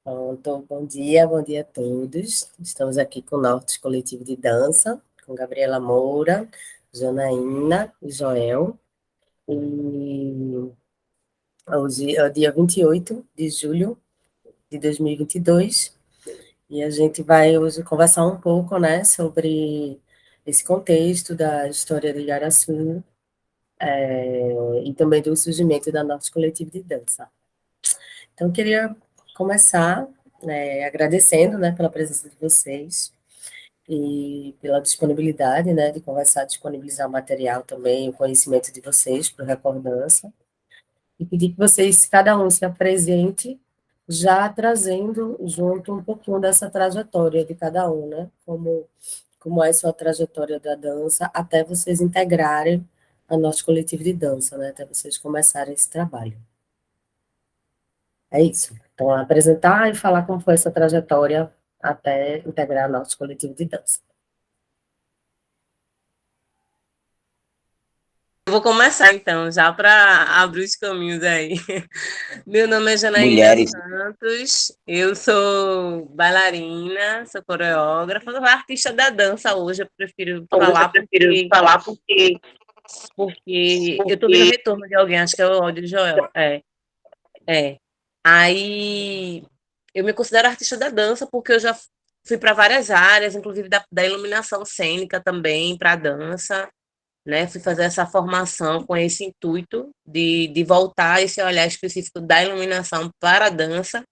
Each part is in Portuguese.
Pronto, bom dia a todos. Estamos aqui com o Norte Coletivo de Dança, com Gabriela Moura, Janaína e Joel. E hoje é o dia 28 de julho de 2022 e a gente vai hoje conversar um pouco, né, sobre esse contexto da história de Igaraçu, e também do surgimento da Norte Coletivo de Dança. Então, eu queria começar, agradecendo, né, pela presença de vocês e pela disponibilidade, né, de conversar, disponibilizar o material também, o conhecimento de vocês para o Recordança, e pedir que vocês, cada um, se apresente, já trazendo junto um pouquinho dessa trajetória de cada um, né, como é a sua trajetória da dança, até vocês integrarem a nosso coletivo de dança, né, até vocês começarem esse trabalho. É isso. Então, apresentar e falar como foi essa trajetória até integrar nosso coletivo de dança. Eu vou começar então, já para abrir os caminhos aí. Meu nome é Janaína Mulheres. Santos, eu sou bailarina, sou coreógrafa, sou artista da dança hoje, eu prefiro Hoje eu falar prefiro falar porque eu estou vendo o porque retorno de alguém, acho que é o áudio de Joel. É. Aí eu me considero artista da dança porque eu já fui para várias áreas, inclusive da iluminação cênica também, para a dança, né? Fui fazer essa formação com esse intuito de voltar esse olhar específico da iluminação para a dança.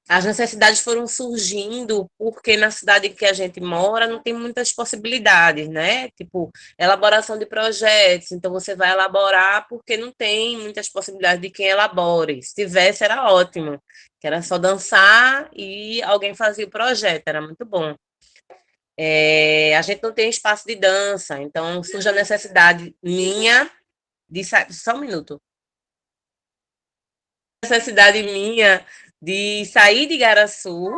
As necessidades foram surgindo porque na cidade em que a gente mora não tem muitas possibilidades, né? Tipo, elaboração de projetos. Então, você vai elaborar porque não tem muitas possibilidades de quem elabore. Se tivesse, era ótimo, que era só dançar e alguém fazia o projeto, era muito bom. A gente não tem espaço de dança, então surge a necessidade minha de sair. Só um minuto. Necessidade minha de sair de Igaraçu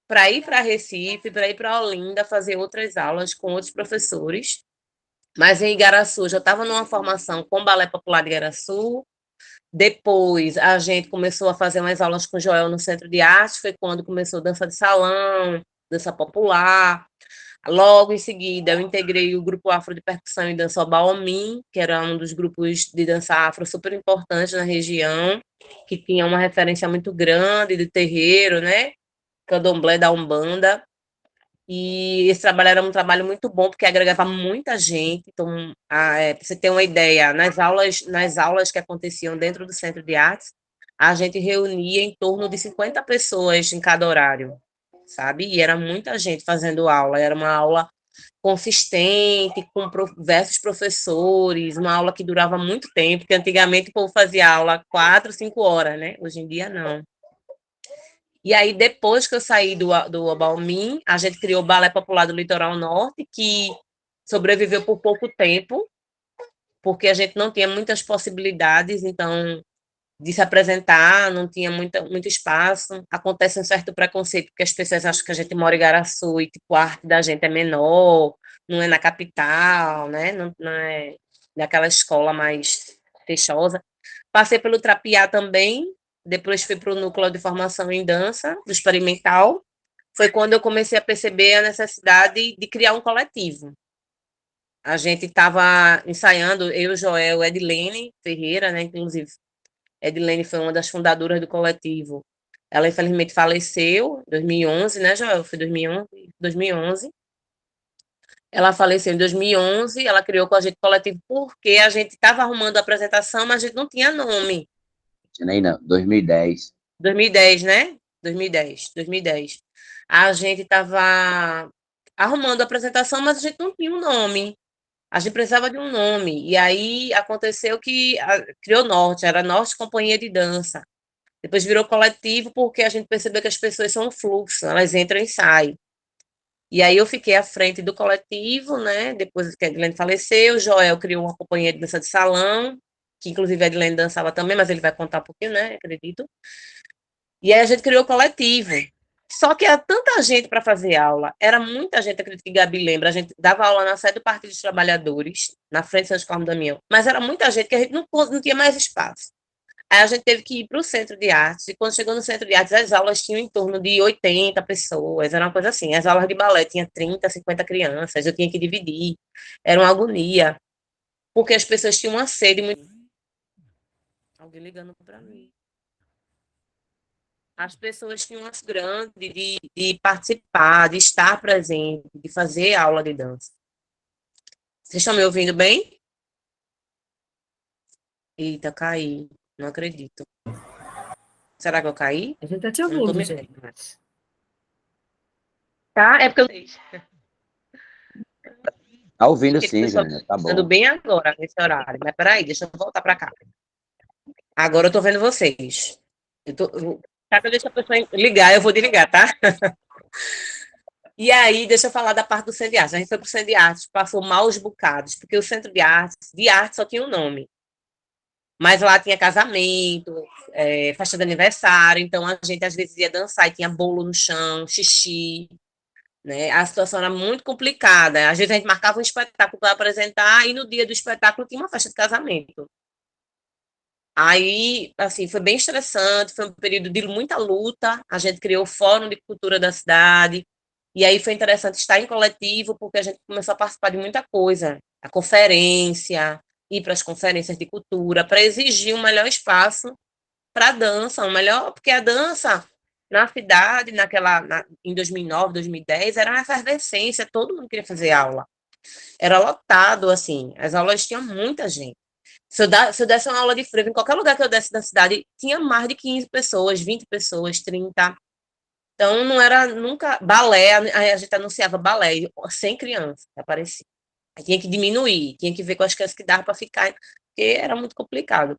para ir para Recife, para ir para Olinda, fazer outras aulas com outros professores. Mas em Igaraçu já estava numa formação com Balé Popular de Igaraçu. Depois a gente começou a fazer umas aulas com o Joel no Centro de Arte, foi quando começou dança de salão, dança popular. Logo em seguida, eu integrei o grupo afro de percussão e dança Obaomim, que era um dos grupos de dança afro super importantes na região, que tinha uma referência muito grande de terreiro, né? Candomblé da Umbanda. E esse trabalho era um trabalho muito bom, porque agregava muita gente. Então, para você ter uma ideia, nas aulas que aconteciam dentro do Centro de Artes, a gente reunia em torno de 50 pessoas em cada horário, sabe? E era muita gente fazendo aula. Era uma aula consistente, com diversos professores, uma aula que durava muito tempo, porque antigamente o povo fazia aula 4, 5 horas, né? Hoje em dia, não. E aí, depois que eu saí do Obalmin, a gente criou o Balé Popular do Litoral Norte, que sobreviveu por pouco tempo, porque a gente não tinha muitas possibilidades, então, de se apresentar, não tinha muito espaço. Acontece um certo preconceito, porque as pessoas acham que a gente mora em Igaraçu e, tipo, a arte da gente é menor, não é na capital, né? Não é daquela escola mais fechosa. Passei pelo Trapiá também, depois fui para o núcleo de formação em dança, do experimental. Foi quando eu comecei a perceber a necessidade de criar um coletivo. A gente estava ensaiando, eu, Joel, Edilene Ferreira, né? Inclusive, Edilene foi uma das fundadoras do coletivo. Ela, infelizmente, faleceu em 2011, né, Joel? Foi 2011. 2011. Ela faleceu em 2011, ela criou com a gente o coletivo porque a gente estava arrumando a apresentação, mas a gente não tinha nome. Janaína, 2010. 2010, né? 2010. A gente estava arrumando a apresentação, mas a gente não tinha um nome. A gente precisava de um nome. E aí aconteceu que criou Norte, era Norte Companhia de Dança. Depois virou coletivo porque a gente percebeu que as pessoas são um fluxo, elas entram e saem. E aí eu fiquei à frente do coletivo, né? Depois que a Edilene faleceu, o Joel criou uma companhia de dança de salão, que inclusive a Edilene dançava também, mas ele vai contar um pouquinho, né? Acredito. E aí a gente criou o coletivo. Só que era tanta gente para fazer aula, era muita gente, acredito que Gabi lembra, a gente dava aula na sede do Partido dos Trabalhadores, na frente do São Carlos Damião, mas era muita gente que a gente não tinha mais espaço. Aí a gente teve que ir para o centro de artes, e quando chegou no centro de artes, as aulas tinham em torno de 80 pessoas, era uma coisa assim. As aulas de balé tinha 30, 50 crianças, eu tinha que dividir, era uma agonia, porque as pessoas tinham uma sede muito. Alguém ligando para mim. As pessoas tinham uma grande de participar, de estar presente, de fazer aula de dança. Vocês estão me ouvindo bem? Eita, caí. Não acredito. Será que eu caí? A gente tá te Eu não tô ouvindo, me gente. vendo. Tá? É porque eu Tá ouvindo porque o sim, pessoal Jânia, tá está bom. bem agora, nesse horário. Mas peraí, deixa eu voltar para cá. Agora eu tô vendo vocês. Tá, deixa a pessoa ligar, eu vou desligar, tá? E aí, deixa eu falar da parte do Centro de Artes. A gente foi para o Centro de Artes, passou maus bocados, porque o Centro de arte só tinha um nome. Mas lá tinha casamento, festa de aniversário, então a gente às vezes ia dançar e tinha bolo no chão, xixi, né? A situação era muito complicada. Às vezes a gente marcava um espetáculo para apresentar e no dia do espetáculo tinha uma festa de casamento. Aí, assim, foi bem estressante, foi um período de muita luta. A gente criou o Fórum de Cultura da cidade, e aí foi interessante estar em coletivo, porque a gente começou a participar de muita coisa. A conferência, ir para as conferências de cultura, para exigir um melhor espaço para a dança, um melhor, porque a dança na cidade, em 2009, 2010, era uma efervescência, todo mundo queria fazer aula. Era lotado, assim, as aulas tinham muita gente. Se eu desse uma aula de frevo, em qualquer lugar que eu desse da cidade, tinha mais de 15 pessoas, 20 pessoas, 30. Então, não era nunca. Balé, a gente anunciava balé, sem criança, aparecia. Aí tinha que diminuir, tinha que ver com as crianças que dava para ficar, porque era muito complicado.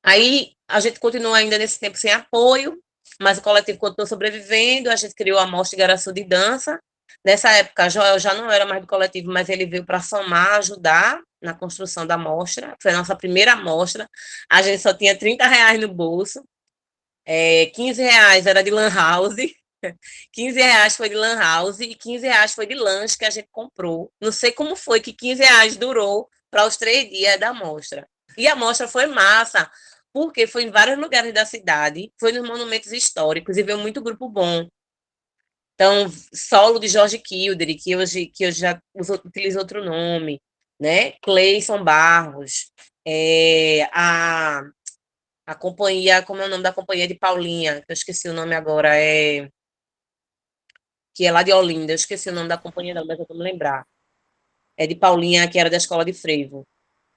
Aí, a gente continuou ainda nesse tempo sem apoio, mas o coletivo continuou sobrevivendo, a gente criou a Mostra Igaraçu de Dança. Nessa época, Joel já não era mais do coletivo, mas ele veio para somar, ajudar na construção da mostra. Foi a nossa primeira mostra. A gente só tinha R$ 30 no bolso. R$ 15 era de lan house. R$ 15 foi de lan house e R$ 15 foi de lanche que a gente comprou. Não sei como foi que R$ 15 durou para os 3 dias da mostra. E a mostra foi massa, porque foi em vários lugares da cidade, foi nos monumentos históricos e veio muito grupo bom. Então, solo de Jorge Kildare, que hoje já utiliza outro nome, né? Cleison Barros, a companhia, como é o nome da companhia de Paulinha, que eu esqueci o nome agora, que é lá de Olinda, eu esqueci o nome da companhia, não, mas eu vou me lembrar. É de Paulinha, que era da Escola de Frevo.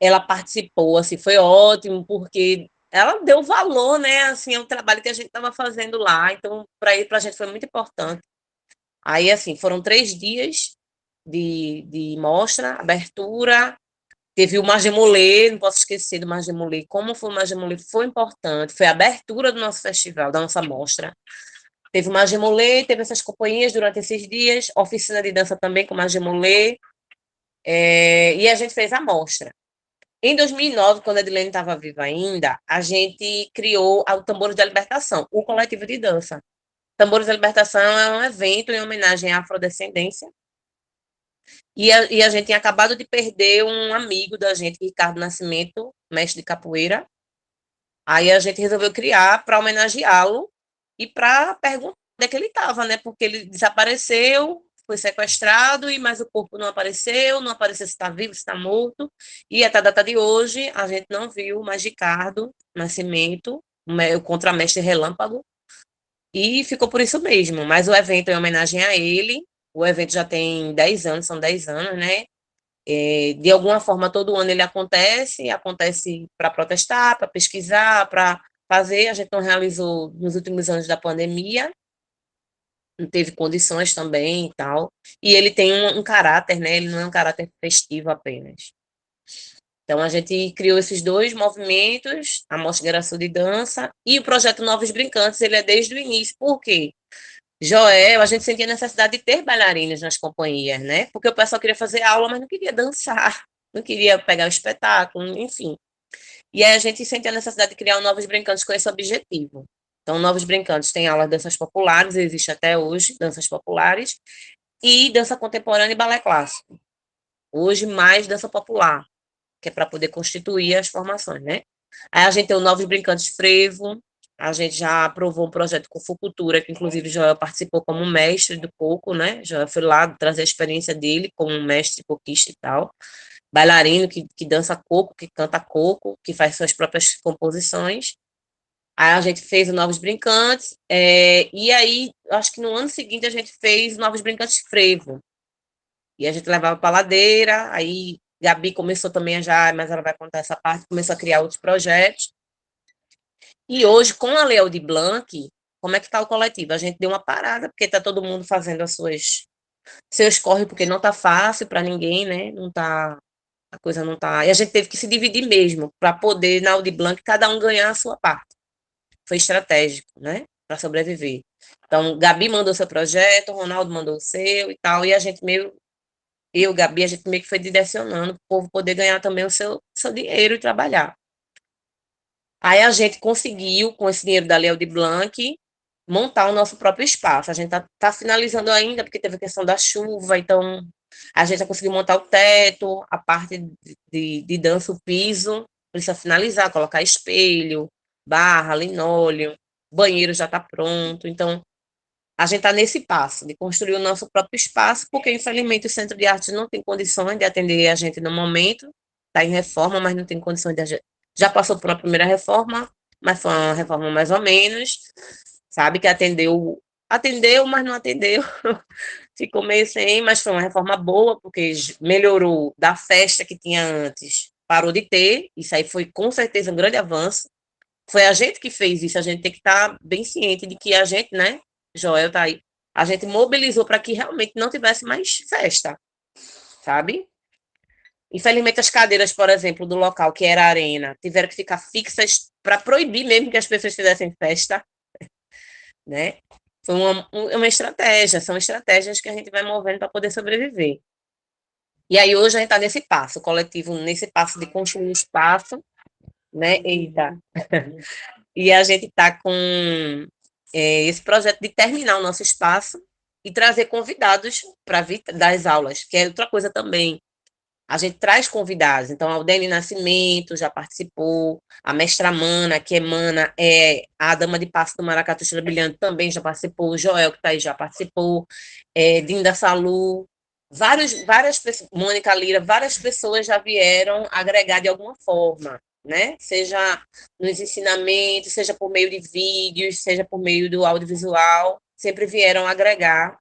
Ela participou, assim, foi ótimo, porque ela deu valor, né, assim, ao trabalho que a gente estava fazendo lá, então, para a gente foi muito importante. Aí, assim, foram 3 dias de mostra, abertura, teve o Margemolê, não posso esquecer do Margemolê, como foi o Margemolê, foi importante, foi a abertura do nosso festival, da nossa mostra. Teve o Margemolê, teve essas companhias durante esses dias, oficina de dança também com o Margemolê, e a gente fez a mostra. Em 2009, quando a Edilene estava viva ainda, a gente criou o Tambores da Libertação, o coletivo de dança. Tambores da Libertação é um evento em homenagem à afrodescendência. E a gente tinha acabado de perder um amigo da gente, Ricardo Nascimento, mestre de capoeira. Aí a gente resolveu criar para homenageá-lo e para perguntar onde é que ele estava, né? Porque ele desapareceu, foi sequestrado, mas o corpo não apareceu, não apareceu se está vivo, se está morto. E até a data de hoje, a gente não viu mais Ricardo Nascimento, o contramestre Relâmpago, e ficou por isso mesmo. Mas o evento é em homenagem a ele. O evento já tem 10 anos, são 10 anos, né? De alguma forma, todo ano ele acontece para protestar, para pesquisar, para fazer. A gente não realizou nos últimos anos da pandemia, não teve condições também e tal. E ele tem um caráter, né? Ele não é um caráter festivo apenas. Então, a gente criou esses dois movimentos, a Mostra Geração de Dança e o projeto Novos Brincantes, ele é desde o início. Por quê? Joel, a gente sentia necessidade de ter bailarinas nas companhias, né? Porque o pessoal queria fazer aula, mas não queria dançar, não queria pegar o espetáculo, enfim. E aí a gente sentia a necessidade de criar um Novos Brincantes com esse objetivo. Então, Novos Brincantes tem aula de danças populares, existe até hoje, danças populares, e dança contemporânea e balé clássico. Hoje, mais dança popular, que é para poder constituir as formações, né? Aí a gente tem o Novos Brincantes Frevo, a gente já aprovou um projeto com Fucultura, que inclusive Joel participou como mestre do coco, né? Joel foi lá trazer a experiência dele como mestre coquista e tal. Bailarino que dança coco, que canta coco, que faz suas próprias composições. Aí a gente fez o Novos Brincantes, e aí, acho que no ano seguinte a gente fez Novos Brincantes Frevo. E a gente levava para ladeira, aí Gabi começou também já, mas ela vai contar essa parte, começou a criar outros projetos. E hoje, com a Lei Aldir Blanc, como é que está o coletivo? A gente deu uma parada, porque está todo mundo fazendo seus corre, porque não está fácil para ninguém, né? Não tá, a coisa não tá. E a gente teve que se dividir mesmo, para poder, na Aldir Blanc, cada um ganhar a sua parte. Foi estratégico, né? Para sobreviver. Então, Gabi mandou seu projeto, Ronaldo mandou o seu e tal, e a gente meio, eu, Gabi, a gente meio que foi direcionando para o povo poder ganhar também o seu dinheiro e trabalhar. Aí a gente conseguiu, com esse dinheiro da Lei Aldir Blanc, montar o nosso próprio espaço. A gente tá finalizando ainda, porque teve a questão da chuva, então a gente já conseguiu montar o teto, a parte de dança, o piso, precisa finalizar, colocar espelho, barra, linóleo, banheiro já está pronto. Então, a gente está nesse passo de construir o nosso próprio espaço, porque infelizmente o Centro de Arte não tem condições de atender a gente no momento, está em reforma, mas não tem condições de a gente. Já passou por uma primeira reforma, mas foi uma reforma mais ou menos, sabe, que atendeu, mas não atendeu, ficou meio sem, mas foi uma reforma boa, porque melhorou da festa que tinha antes, parou de ter, isso aí foi com certeza um grande avanço, foi a gente que fez isso, a gente tem que estar bem ciente de que a gente, né, Joel tá aí, a gente mobilizou para que realmente não tivesse mais festa, sabe? Infelizmente, as cadeiras, por exemplo, do local, que era a arena, tiveram que ficar fixas para proibir mesmo que as pessoas fizessem festa, né? Foi uma estratégia, são estratégias que a gente vai movendo para poder sobreviver. E aí hoje a gente está nesse passo, o coletivo nesse passo de construir um espaço, né? Eita. E a gente está com esse projeto de terminar o nosso espaço e trazer convidados para vir das aulas, que é outra coisa também. A gente traz convidados, então a Aldene Nascimento já participou, a mestra Mana, que é Mana, é a dama de passo do Maracatu Estrela Brilhante, também já participou, o Joel, que está aí, já participou, Dinda Salu, várias pessoas, Mônica Lira, várias pessoas já vieram agregar de alguma forma, né? Seja nos ensinamentos, seja por meio de vídeos, seja por meio do audiovisual, sempre vieram agregar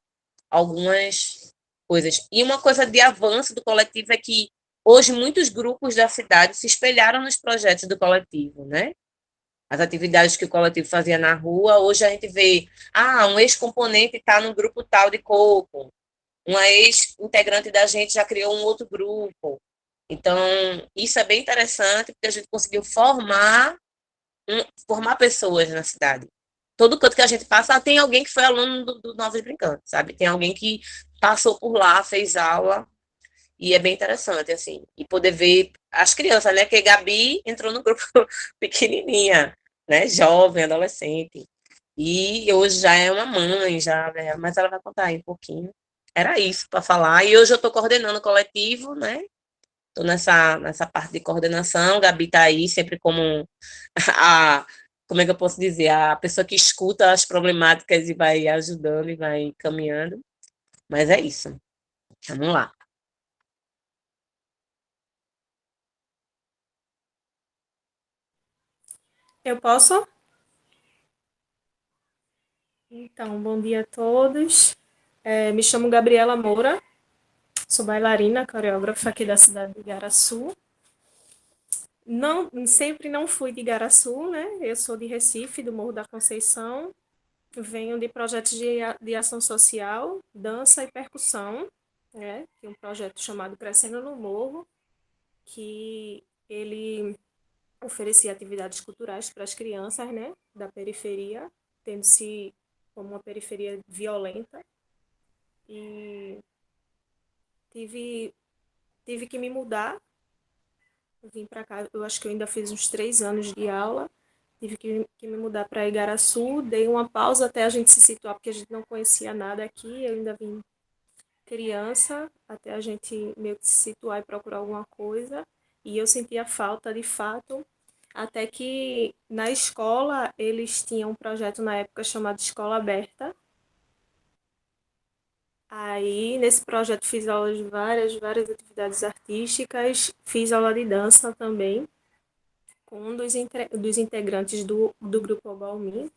algumas coisas. E uma coisa de avanço do coletivo é que hoje muitos grupos da cidade se espelharam nos projetos do coletivo, né? As atividades que o coletivo fazia na rua, hoje a gente vê, um ex-componente está no grupo tal de coco, uma ex-integrante da gente já criou um outro grupo. Então, isso é bem interessante, porque a gente conseguiu formar pessoas na cidade. Todo canto que a gente passa, tem alguém que foi aluno do Novos Brincantes, sabe? Tem alguém que passou por lá, fez aula, e é bem interessante, assim. E poder ver as crianças, né? Que Gabi entrou no grupo pequenininha, né? Jovem, adolescente. E hoje já é uma mãe, já, né? Mas ela vai contar aí um pouquinho. Era isso para falar. E hoje eu estou coordenando o coletivo, né? Estou nessa parte de coordenação. Gabi está aí sempre como a, como é que eu posso dizer, a pessoa que escuta as problemáticas e vai ajudando e vai caminhando. Mas é isso. Vamos lá. Eu posso? Então, bom dia a todos. Me chamo Gabriela Moura, sou bailarina, coreógrafa aqui da cidade de Igaraçu. Não, sempre não fui de Igaraçu, né? Eu sou de Recife, do Morro da Conceição. Venho de projetos de ação social, dança e percussão, né? Tem um projeto chamado Crescendo no Morro, que ele oferecia atividades culturais para as crianças, né? Da periferia, tendo-se como uma periferia violenta. E tive, tive que me mudar. Eu vim para cá, eu acho que eu ainda fiz uns 3 anos de aula. Tive que me mudar para Igaraçu, dei uma pausa até a gente se situar, porque a gente não conhecia nada aqui. Eu ainda vim criança, até a gente meio que se situar e procurar alguma coisa. E eu sentia falta, de fato, Até que na escola eles tinham um projeto na época chamado Escola Aberta. Aí nesse projeto fiz aulas de várias atividades artísticas, fiz aula de dança também com um dos integrantes do grupo Obalmi,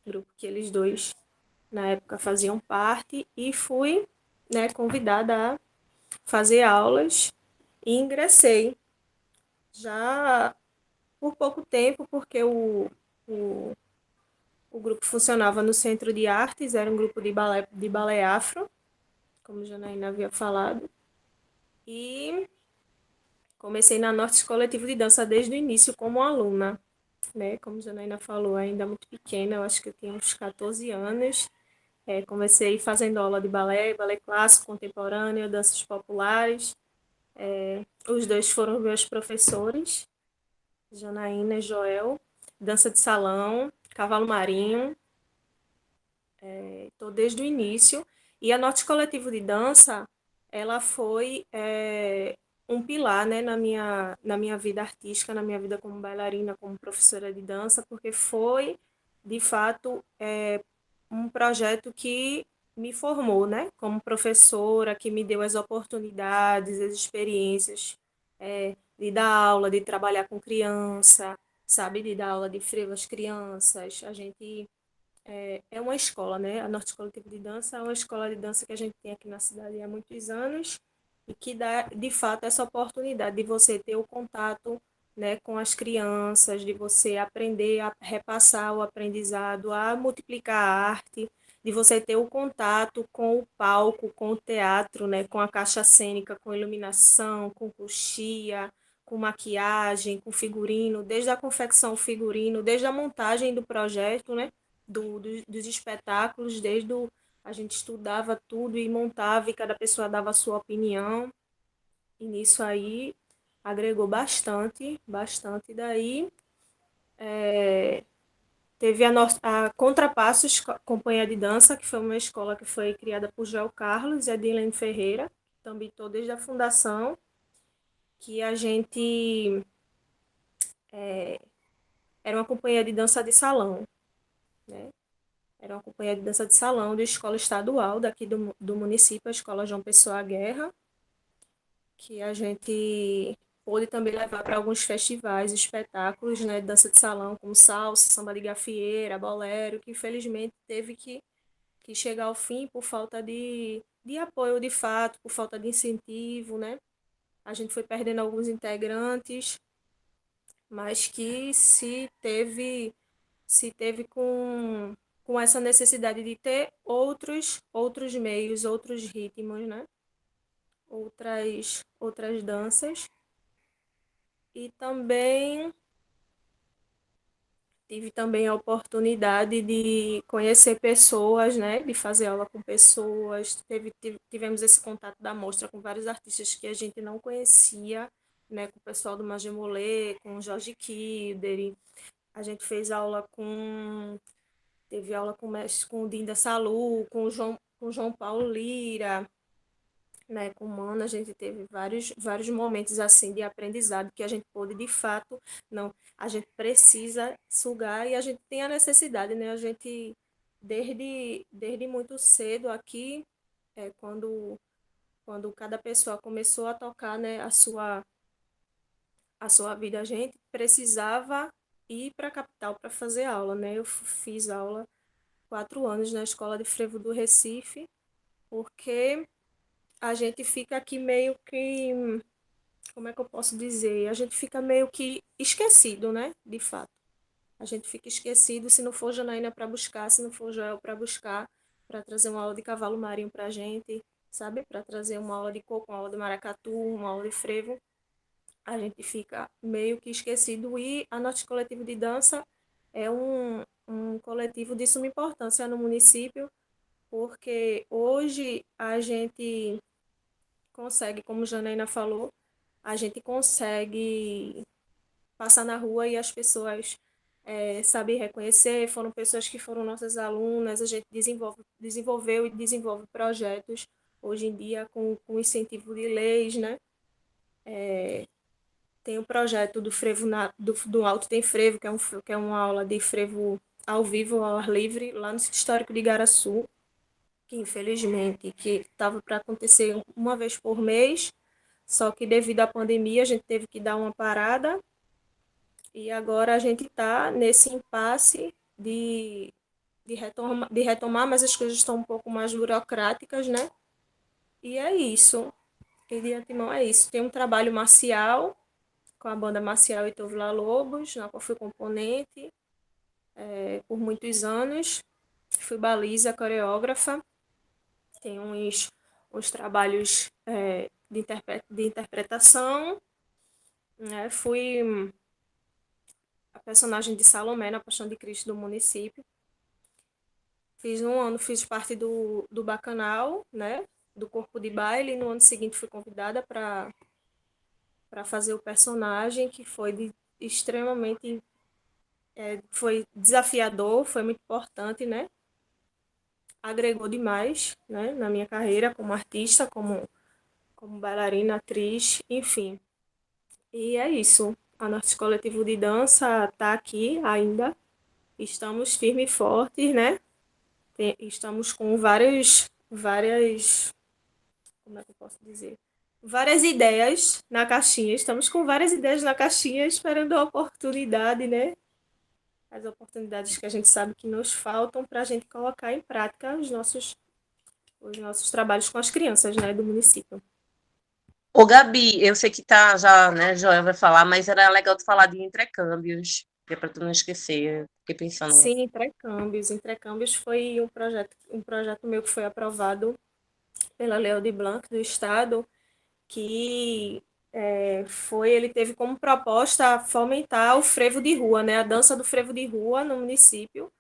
grupo que eles dois na época faziam parte, e fui, né, convidada a fazer aulas e ingressei já por pouco tempo, porque o, o grupo funcionava no Centro de Artes, era um grupo de balé afro, como Janaína havia falado, e comecei na Norte Coletivo de Dança desde o início como aluna, né? Como Janaína falou, ainda muito pequena, eu acho que eu tinha uns 14 anos. Comecei fazendo aula de balé, balé clássico, contemporâneo, danças populares. Os dois foram meus professores, Janaína e Joel. Dança de salão, cavalo marinho, estou desde o início. E a Norte Coletivo de Dança, ela foi um pilar, né, na minha vida artística, na minha vida como bailarina, como professora de dança, porque foi, de fato, um projeto que me formou, né, como professora, que me deu as oportunidades, as experiências de dar aula, de trabalhar com criança, sabe, de dar aula de frevo às crianças. A gente é uma escola, né? A Norte Coletivo de Dança é uma escola de dança que a gente tem aqui na cidade há muitos anos e que dá, de fato, essa oportunidade de você ter o contato, né, com as crianças, de você aprender a repassar o aprendizado, a multiplicar a arte, de você ter o contato com o palco, com o teatro, né, com a caixa cênica, com iluminação, com coxia, com maquiagem, com figurino, desde a confecção figurino, desde a montagem do projeto, né? Dos espetáculos, a gente estudava tudo e montava e cada pessoa dava a sua opinião. E nisso aí agregou bastante, bastante. Daí teve a Contrapassos Companhia de Dança, que foi uma escola que foi criada por Joel Carlos e Edilene Ferreira, também estou desde a fundação, que a gente era uma companhia de dança de salão, né? Era uma companhia de dança de salão de escola estadual daqui do município, a Escola João Pessoa Guerra, que a gente pôde também levar para alguns festivais, espetáculos, né, de dança de salão, como salsa, samba de gafieira, bolero, que infelizmente teve que chegar ao fim por falta de apoio de fato, por falta de incentivo, né? A gente foi perdendo alguns integrantes, mas que se teve com essa necessidade de ter outros meios, outros ritmos, né? Outras danças. E também tive também a oportunidade de conhecer pessoas, né? De fazer aula com pessoas. Tivemos esse contato da mostra com vários artistas que a gente não conhecia, né? Com o pessoal do Majemolê, com o Jorge Kilder. A gente fez aula teve aula com o Dinda Salu, com o João Paulo Lira, né, com o Mano, a gente teve vários momentos assim de aprendizado que a gente pôde, de fato, não, a gente precisa sugar e a gente tem a necessidade, né, a gente, desde muito cedo aqui, quando cada pessoa começou a tocar, né, a sua vida, a gente precisava ir para a capital para fazer aula, né, eu fiz aula 4 anos na Escola de Frevo do Recife, porque a gente fica aqui meio que, como é que eu posso dizer? A gente fica meio que esquecido, né? De fato. A gente fica esquecido se não for Janaína para buscar, se não for Joel para buscar, para trazer uma aula de cavalo marinho para a gente, sabe? Para trazer uma aula de coco, uma aula de maracatu, uma aula de frevo. A gente fica meio que esquecido e a Norte Coletivo de Dança é um coletivo de suma importância no município, porque hoje a gente consegue, como Janaína falou, a gente consegue passar na rua e as pessoas sabem reconhecer, foram pessoas que foram nossas alunas, a gente desenvolveu e desenvolve projetos hoje em dia com incentivo de leis, né? tem o projeto do frevo do Alto Tem Frevo, que é uma aula de frevo ao vivo, ao ar livre, lá no Sítio Histórico de Igaraçu, que infelizmente que estava para acontecer uma vez por mês, só que devido à pandemia a gente teve que dar uma parada e agora a gente está nesse impasse de retomar, mas as coisas estão um pouco mais burocráticas, né? E é isso. E de antemão é isso. Tem um trabalho marcial com a banda Marcial e Vila Lobos, na qual fui componente por muitos anos. Fui baliza, coreógrafa. Tem uns trabalhos de interpretação. Né? Fui a personagem de Salomé na Paixão de Cristo do município. Fiz um ano, fiz parte do Bacanal, né? Do corpo de baile. E no ano seguinte fui convidada para fazer o personagem, que foi extremamente foi desafiador, foi muito importante, né? Agregou demais, né, na minha carreira como artista, como bailarina, atriz, enfim. E é isso. A nosso coletivo de dança está aqui ainda. Estamos firmes e fortes, né? Estamos com várias, como é que eu posso dizer? Várias ideias na caixinha. Estamos com várias ideias na caixinha, esperando a oportunidade, né? As oportunidades que a gente sabe que nos faltam para a gente colocar em prática os nossos trabalhos com as crianças, né, do município. Ô, Gabi, eu sei que tá já, né, Joel vai falar, mas era legal tu falar de intercâmbios, que é para tu não esquecer. Fiquei pensando. Sim, intercâmbios. Intercâmbios foi um projeto meu que foi aprovado pela Lei de Blanc do Estado, que ele teve como proposta fomentar o frevo de rua, né, a dança do frevo de rua no município.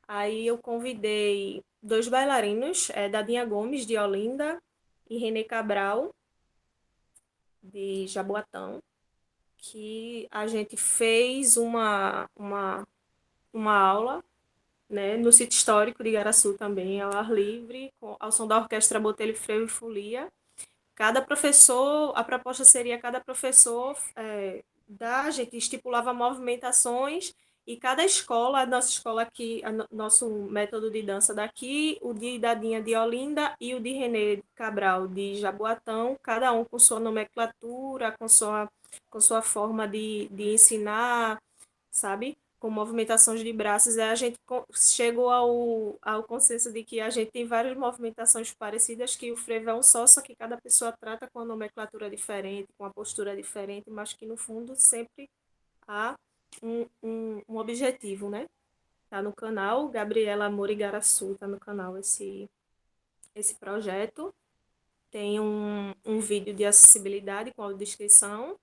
Aí eu convidei 2 bailarinos, Dadinha Gomes, de Olinda, e Renê Cabral, de Jaboatão, que a gente fez uma aula, né, no sítio histórico de Igaraçu também, ao ar livre, ao som da orquestra Botelho, Frevo e Folia. Cada professor, a proposta seria cada professor a gente estipulava movimentações e cada escola, a nossa escola aqui, nosso método de dança daqui, o de Dadinha de Olinda e o de Renê Cabral de Jaboatão, cada um com sua nomenclatura, com sua forma de ensinar, sabe? Com movimentações de braços, a gente chegou ao consenso de que a gente tem várias movimentações parecidas, que o frevo é um só que cada pessoa trata com uma nomenclatura diferente, com uma postura diferente, mas que no fundo sempre há um objetivo, né? Tá no canal, Gabriela Amor Igaraçu, tá no canal esse projeto. Tem um vídeo de acessibilidade com audiodescrição.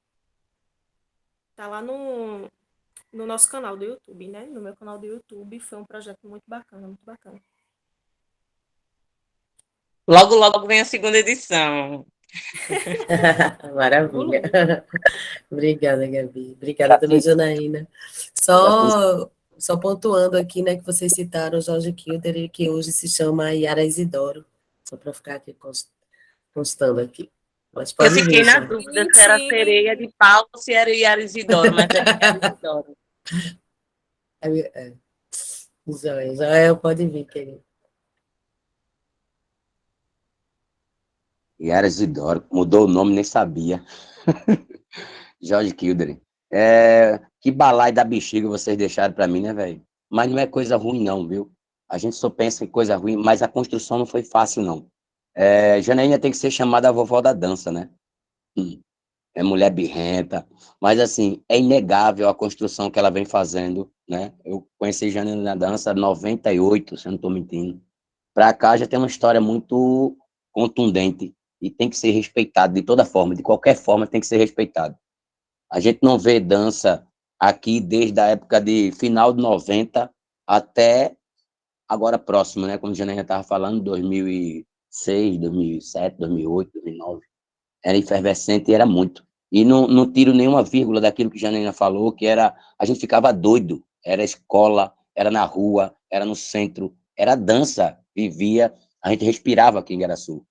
Tá lá no nosso canal do YouTube, né? No meu canal do YouTube. Foi um projeto muito bacana, muito bacana. Logo, logo vem a segunda edição. Maravilha. Obrigada, Gabi. Obrigada também, Janaína. Só pontuando aqui, né, que vocês citaram Jorge Kilder, que hoje se chama Yara Isidoro. Só para ficar aqui constando aqui. Mas Eu pode fiquei vir, na já. dúvida se era sereia de pau ou se era Yara Isidoro, mas é Yara Isidoro. Joel, pode vir, querido. Yara Isidoro, mudou o nome, nem sabia. Jorge Kilder. Que balaio da bexiga vocês deixaram para mim, né, velho? Mas não é coisa ruim, não, viu? A gente só pensa em coisa ruim, mas a construção não foi fácil, não. Janaína tem que ser chamada a vovó da dança, né? É mulher birrenta, mas assim, é inegável a construção que ela vem fazendo, né? Eu conheci Janaína na dança em 98, se eu não estou mentindo. Para cá já tem uma história muito contundente e tem que ser respeitado de toda forma, de qualquer forma tem que ser respeitado. A gente não vê dança aqui desde a época de final de 90 até agora próximo, né? Como a Janaína estava falando, 2006, 2007, 2008, 2009. Era efervescente e era muito. E não tiro nenhuma vírgula daquilo que a Janaína falou, que era, a gente ficava doido. Era escola, era na rua, era no centro, era dança, vivia, a gente respirava aqui em Igaraçu.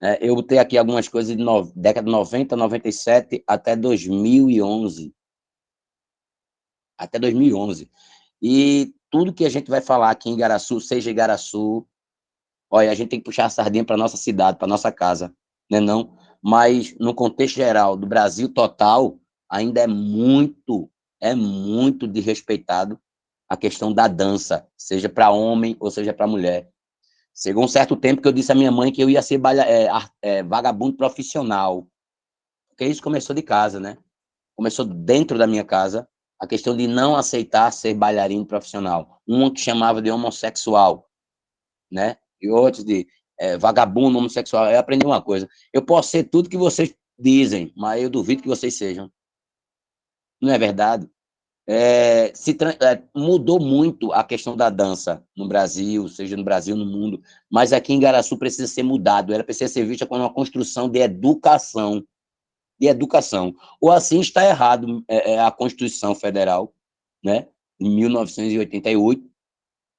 Eu botei aqui algumas coisas de década de 90, 97 até 2011. Até 2011. E tudo que a gente vai falar aqui em Igaraçu, seja Igaraçu, olha, a gente tem que puxar a sardinha para nossa cidade, para nossa casa, né não? Mas no contexto geral do Brasil total, ainda é muito desrespeitado a questão da dança, seja para homem ou seja para mulher. Chegou um certo tempo que eu disse à minha mãe que eu ia ser vagabundo profissional, porque isso começou de casa, né? Começou dentro da minha casa, a questão de não aceitar ser bailarino profissional. Um que chamava de homossexual, né? E outros de vagabundo, homossexual. Eu aprendi uma coisa: eu posso ser tudo que vocês dizem, mas eu duvido que vocês sejam. Não é verdade? Mudou muito a questão da dança no Brasil, seja no Brasil, no mundo, mas aqui em Igaraçu precisa ser mudado, ela precisa ser vista como uma construção de educação. Ou assim está errado a Constituição Federal, né, de 1988,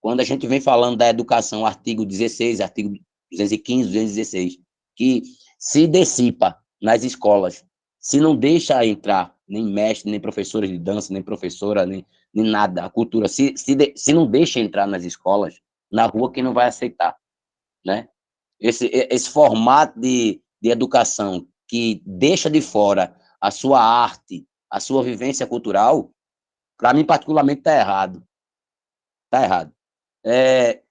quando a gente vem falando da educação, artigo 16, artigo 215, 216, que se dissipa nas escolas, se não deixa entrar nem mestre, nem professores de dança, nem professora, nem nada, a cultura, se não deixa entrar nas escolas, na rua quem não vai aceitar, né? Esse formato de educação que deixa de fora a sua arte, a sua vivência cultural, para mim, particularmente, está errado. Está errado.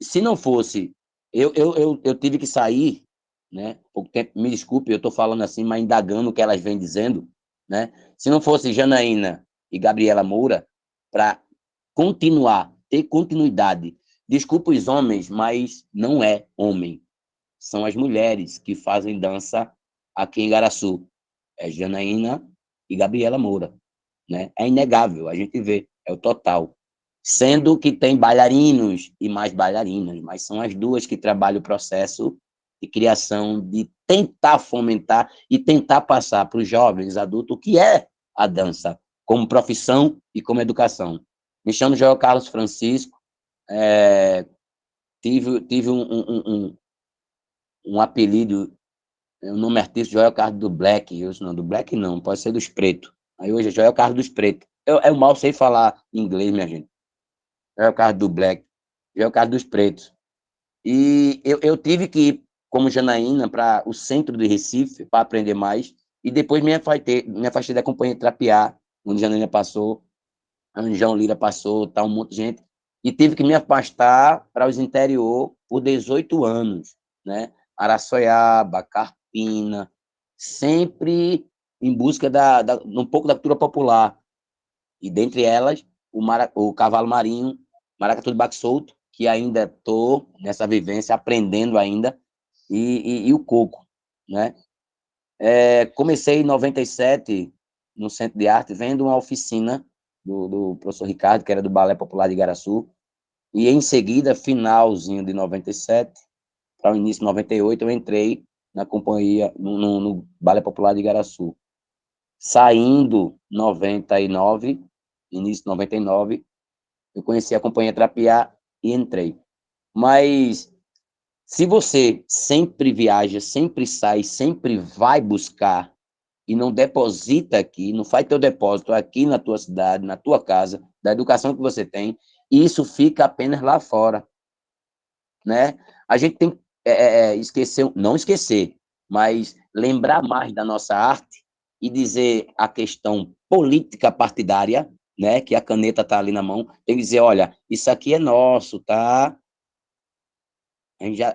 Se não fosse, eu tive que sair, né? Pouco tempo, me desculpe, eu estou falando assim, mas indagando o que elas vêm dizendo, né? Se não fosse Janaína e Gabriela Moura, para continuar, ter continuidade, desculpa os homens, mas não é homem. São as mulheres que fazem dança aqui em Igaraçu. É Janaína e Gabriela Moura, né? É inegável, a gente vê, é o total. Sendo que tem bailarinos e mais bailarinas, mas são as duas que trabalham o processo de criação, de tentar fomentar e tentar passar para os jovens adultos o que é a dança, como profissão e como educação. Me chamo Joel Carlos Francisco, tive um apelido, o nome artístico Joel Carlos do Black, eu não, do Black não, pode ser dos pretos. Aí hoje é Joel Carlos dos pretos. Eu mal sei falar inglês, minha gente. Joel Carlos do Black, Joel Carlos dos pretos. E eu tive que ir, como Janaína, para o centro de Recife, para aprender mais, e depois me afastei da companhia Trapiá, onde Janaína passou, onde João Lira passou, tá, um monte de gente, e tive que me afastar para os interior por 18 anos, né? Araçoiaba, Carpina, sempre em busca um pouco da cultura popular, e dentre elas, o cavalo marinho, maracatu de baque solto, que ainda estou nessa vivência, aprendendo ainda, e o coco, né? Comecei em 97, no Centro de Arte, vendo uma oficina do professor Ricardo, que era do Balé Popular de Igaraçu, e em seguida, finalzinho de 97, para o início de 98, eu entrei na companhia, no Balé Popular de Igaraçu. Saindo 99, início de 99, eu conheci a companhia Trapiá e entrei. Mas se você sempre viaja, sempre sai, sempre vai buscar e não deposita aqui, não faz teu depósito aqui na tua cidade, na tua casa, da educação que você tem, isso fica apenas lá fora, né? A gente tem que esquecer, não esquecer, mas lembrar mais da nossa arte e dizer a questão política partidária, né? Que a caneta está ali na mão, tem que dizer, olha, isso aqui é nosso, tá?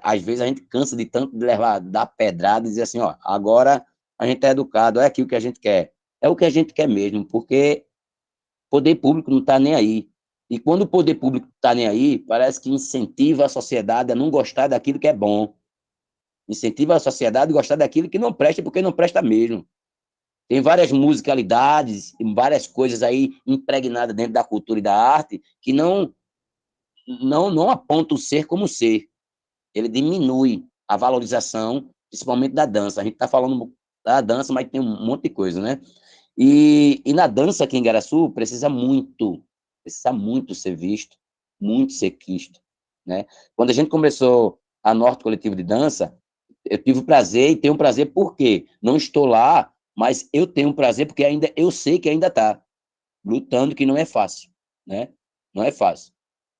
Às vezes a gente cansa de tanto dar pedrada e dizer assim, ó, agora a gente é educado, é aquilo que a gente quer. É o que a gente quer mesmo, porque o poder público não está nem aí. E quando o poder público está nem aí, parece que incentiva a sociedade a não gostar daquilo que é bom. Incentiva a sociedade a gostar daquilo que não presta, porque não presta mesmo. Tem várias musicalidades, várias coisas aí impregnadas dentro da cultura e da arte que não apontam o ser como ser. Ele diminui a valorização, principalmente da dança. A gente está falando da dança, mas tem um monte de coisa, né? E na dança aqui em Igaraçu precisa muito ser visto, muito ser quisto, né? Quando a gente começou a Norte Coletivo de Dança, Eu tive o prazer e tenho prazer porque não estou lá, mas eu tenho prazer porque ainda eu sei que ainda está lutando, que não é fácil, né? Não é fácil.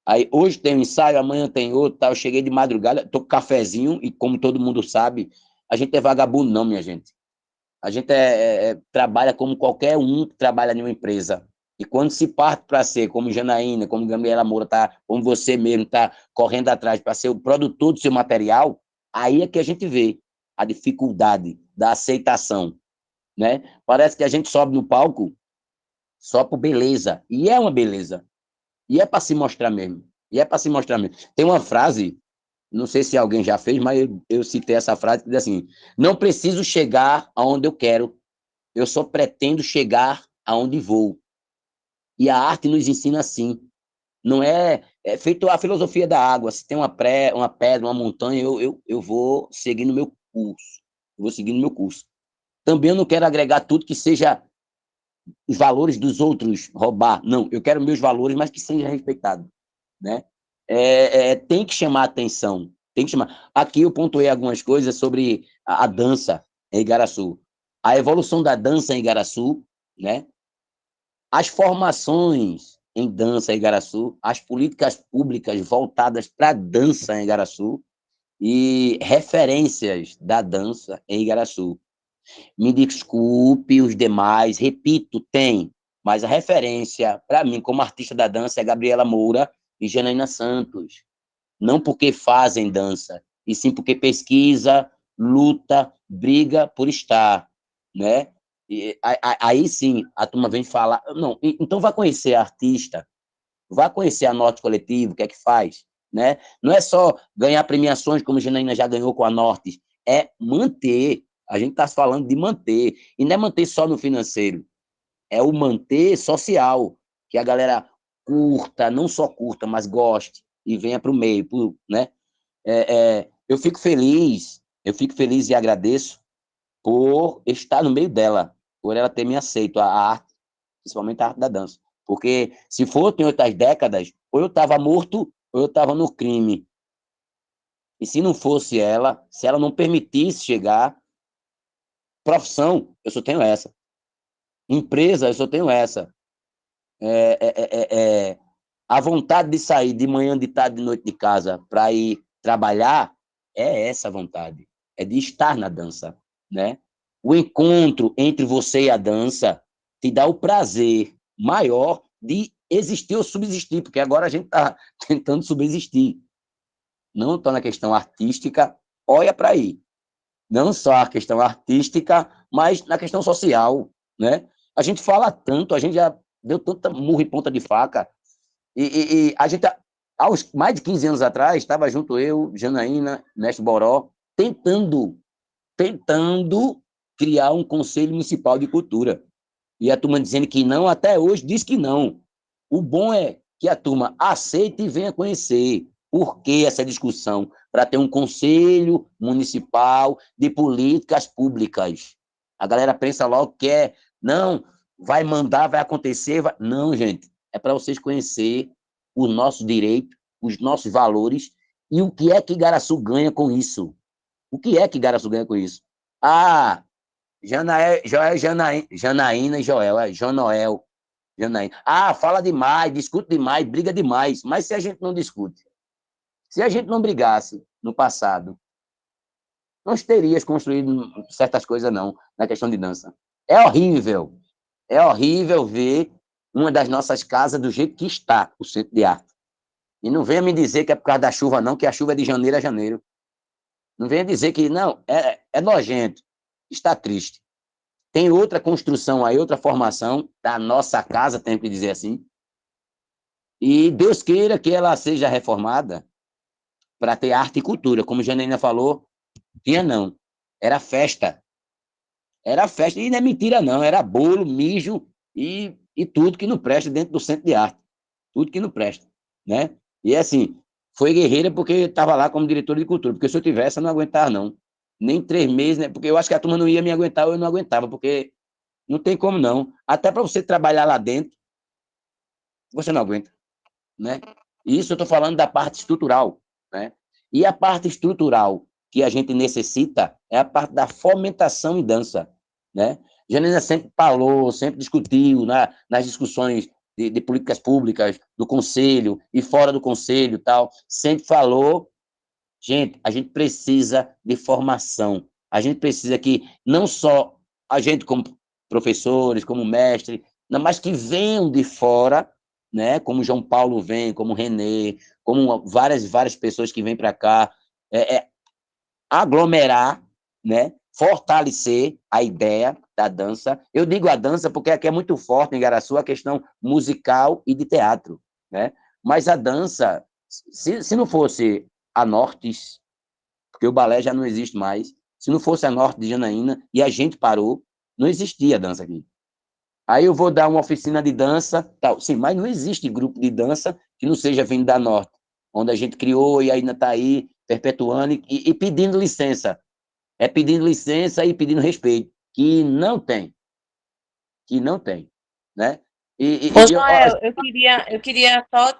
Aí hoje tem um ensaio, amanhã tem outro, tá? Eu cheguei de madrugada, tô com cafezinho e como todo mundo sabe, a gente é vagabundo não, minha gente. A gente trabalha como qualquer um que trabalha em uma empresa. E quando se parte para ser, como Janaína, como Gabriela Moura, tá, como você mesmo está correndo atrás para ser o produtor do seu material, aí é que a gente vê a dificuldade da aceitação, né? Parece que a gente sobe no palco só por beleza, e é uma beleza, e é para se mostrar mesmo, e é para se mostrar mesmo. Tem uma frase, não sei se alguém já fez, mas eu citei essa frase que diz assim: não preciso chegar aonde eu quero, eu só pretendo chegar aonde vou. E a arte nos ensina assim. Não é feito a filosofia da água. Se tem uma pedra, uma montanha, eu vou seguindo o meu curso. Eu vou seguindo o meu curso. Também eu não quero agregar tudo que seja os valores dos outros, roubar. Não, eu quero meus valores, mas que seja respeitado, né? Tem que chamar atenção. Tem que chamar. Aqui eu pontuei algumas coisas sobre a dança em Igaraçu. A evolução da dança em Igaraçu, né? As formações em dança em Igaraçu, as políticas públicas voltadas para a dança em Igaraçu e referências da dança em Igaraçu. Me desculpe os demais, repito, tem, mas a referência, para mim, como artista da dança, é Gabriela Moura e Janaína Santos. Não porque fazem dança, e sim porque pesquisa, luta, briga por estar, né? E, aí sim, a turma vem falar, não, então vá conhecer a artista, vá conhecer a Norte Coletivo, o que é que faz, né? Não é só ganhar premiações, como a Janaína já ganhou com a Norte, é manter, a gente está falando de manter, e não é manter só no financeiro, é o manter social, que a galera curta, não só curta, mas goste, e venha para o meio, né? Eu fico feliz e agradeço por estar no meio dela, por ela ter me aceito a arte, principalmente a arte da dança. Porque se for em outras décadas, ou eu estava morto, ou eu estava no crime. E se não fosse ela, se ela não permitisse chegar, profissão, eu só tenho essa. Empresa, eu só tenho essa. É, é, é, é, a vontade de sair de manhã, de tarde, de noite de casa para ir trabalhar é essa vontade, é de estar na dança, né? O encontro entre você e a dança te dá o prazer maior de existir ou subsistir, porque agora a gente está tentando subsistir. Não só na questão artística, olha para aí. Não só a questão artística, mas na questão social, né? A gente fala tanto, a gente já deu tanta murro e ponta de faca, e a gente, aos mais de 15 anos atrás, estava junto eu, Janaína, Mestre Boró, tentando criar um Conselho Municipal de Cultura. E a turma dizendo que não, até hoje diz que não. O bom é que a turma aceite e venha conhecer. Por que essa discussão? Para ter um Conselho Municipal de Políticas Públicas. A galera pensa logo que não, vai mandar, vai acontecer. Vai... Não, gente, é para vocês conhecer os nossos direitos, os nossos valores e o que é que Igaraçu ganha com isso. O que é que Igaraçu ganha com isso? Ah, Janaína e Joel, Jonoel, Janaína. Ah, fala demais, discute demais, briga demais. Mas se a gente não discute, se a gente não brigasse no passado, não terias construído certas coisas, não, na questão de dança. É horrível ver uma das nossas casas do jeito que está, o Centro de Arte. E não venha me dizer que é por causa da chuva, não, que a chuva é de janeiro a janeiro. Não venha dizer que, não, é nojento, está triste. Tem outra construção aí, outra formação da nossa casa, tem que dizer assim. E Deus queira que ela seja reformada para ter arte e cultura. Como a Janaína falou, tinha não. Era festa. Era festa. E não é mentira, não. Era bolo, mijo e tudo que não presta dentro do centro de arte. Tudo que não presta. Né? E assim, foi guerreira porque estava lá como diretor de cultura. Porque se eu tivesse, eu não aguentava, não. Nem 3 meses, né? Porque eu acho que a turma não ia me aguentar, ou eu não aguentava, porque não tem como não. Até para você trabalhar lá dentro, você não aguenta, né? Isso eu estou falando da parte estrutural, né? E a parte estrutural que a gente necessita é a parte da fomentação em dança, né? Janaína sempre falou, sempre discutiu nas discussões de políticas públicas, do conselho e fora do conselho, tal, sempre falou, gente, a gente precisa de formação, a gente precisa que não só a gente como professores, como mestre, mas que venham de fora, né? Como João Paulo vem, como Renê, como várias pessoas que vêm para cá, aglomerar, né? Fortalecer a ideia da dança. Eu digo a dança porque aqui é muito forte em Igaraçu a questão musical e de teatro, né? Mas a dança, se não fosse a Nortes, porque o balé já não existe mais, se não fosse a Norte de Janaína e a gente parou, não existia dança aqui. Aí eu vou dar uma oficina de dança, tal. Sim, mas não existe grupo de dança que não seja vindo da Norte, onde a gente criou e ainda está aí perpetuando e pedindo licença. É pedindo licença e pedindo respeito, que não tem, né? Ô, E Joel, eu queria só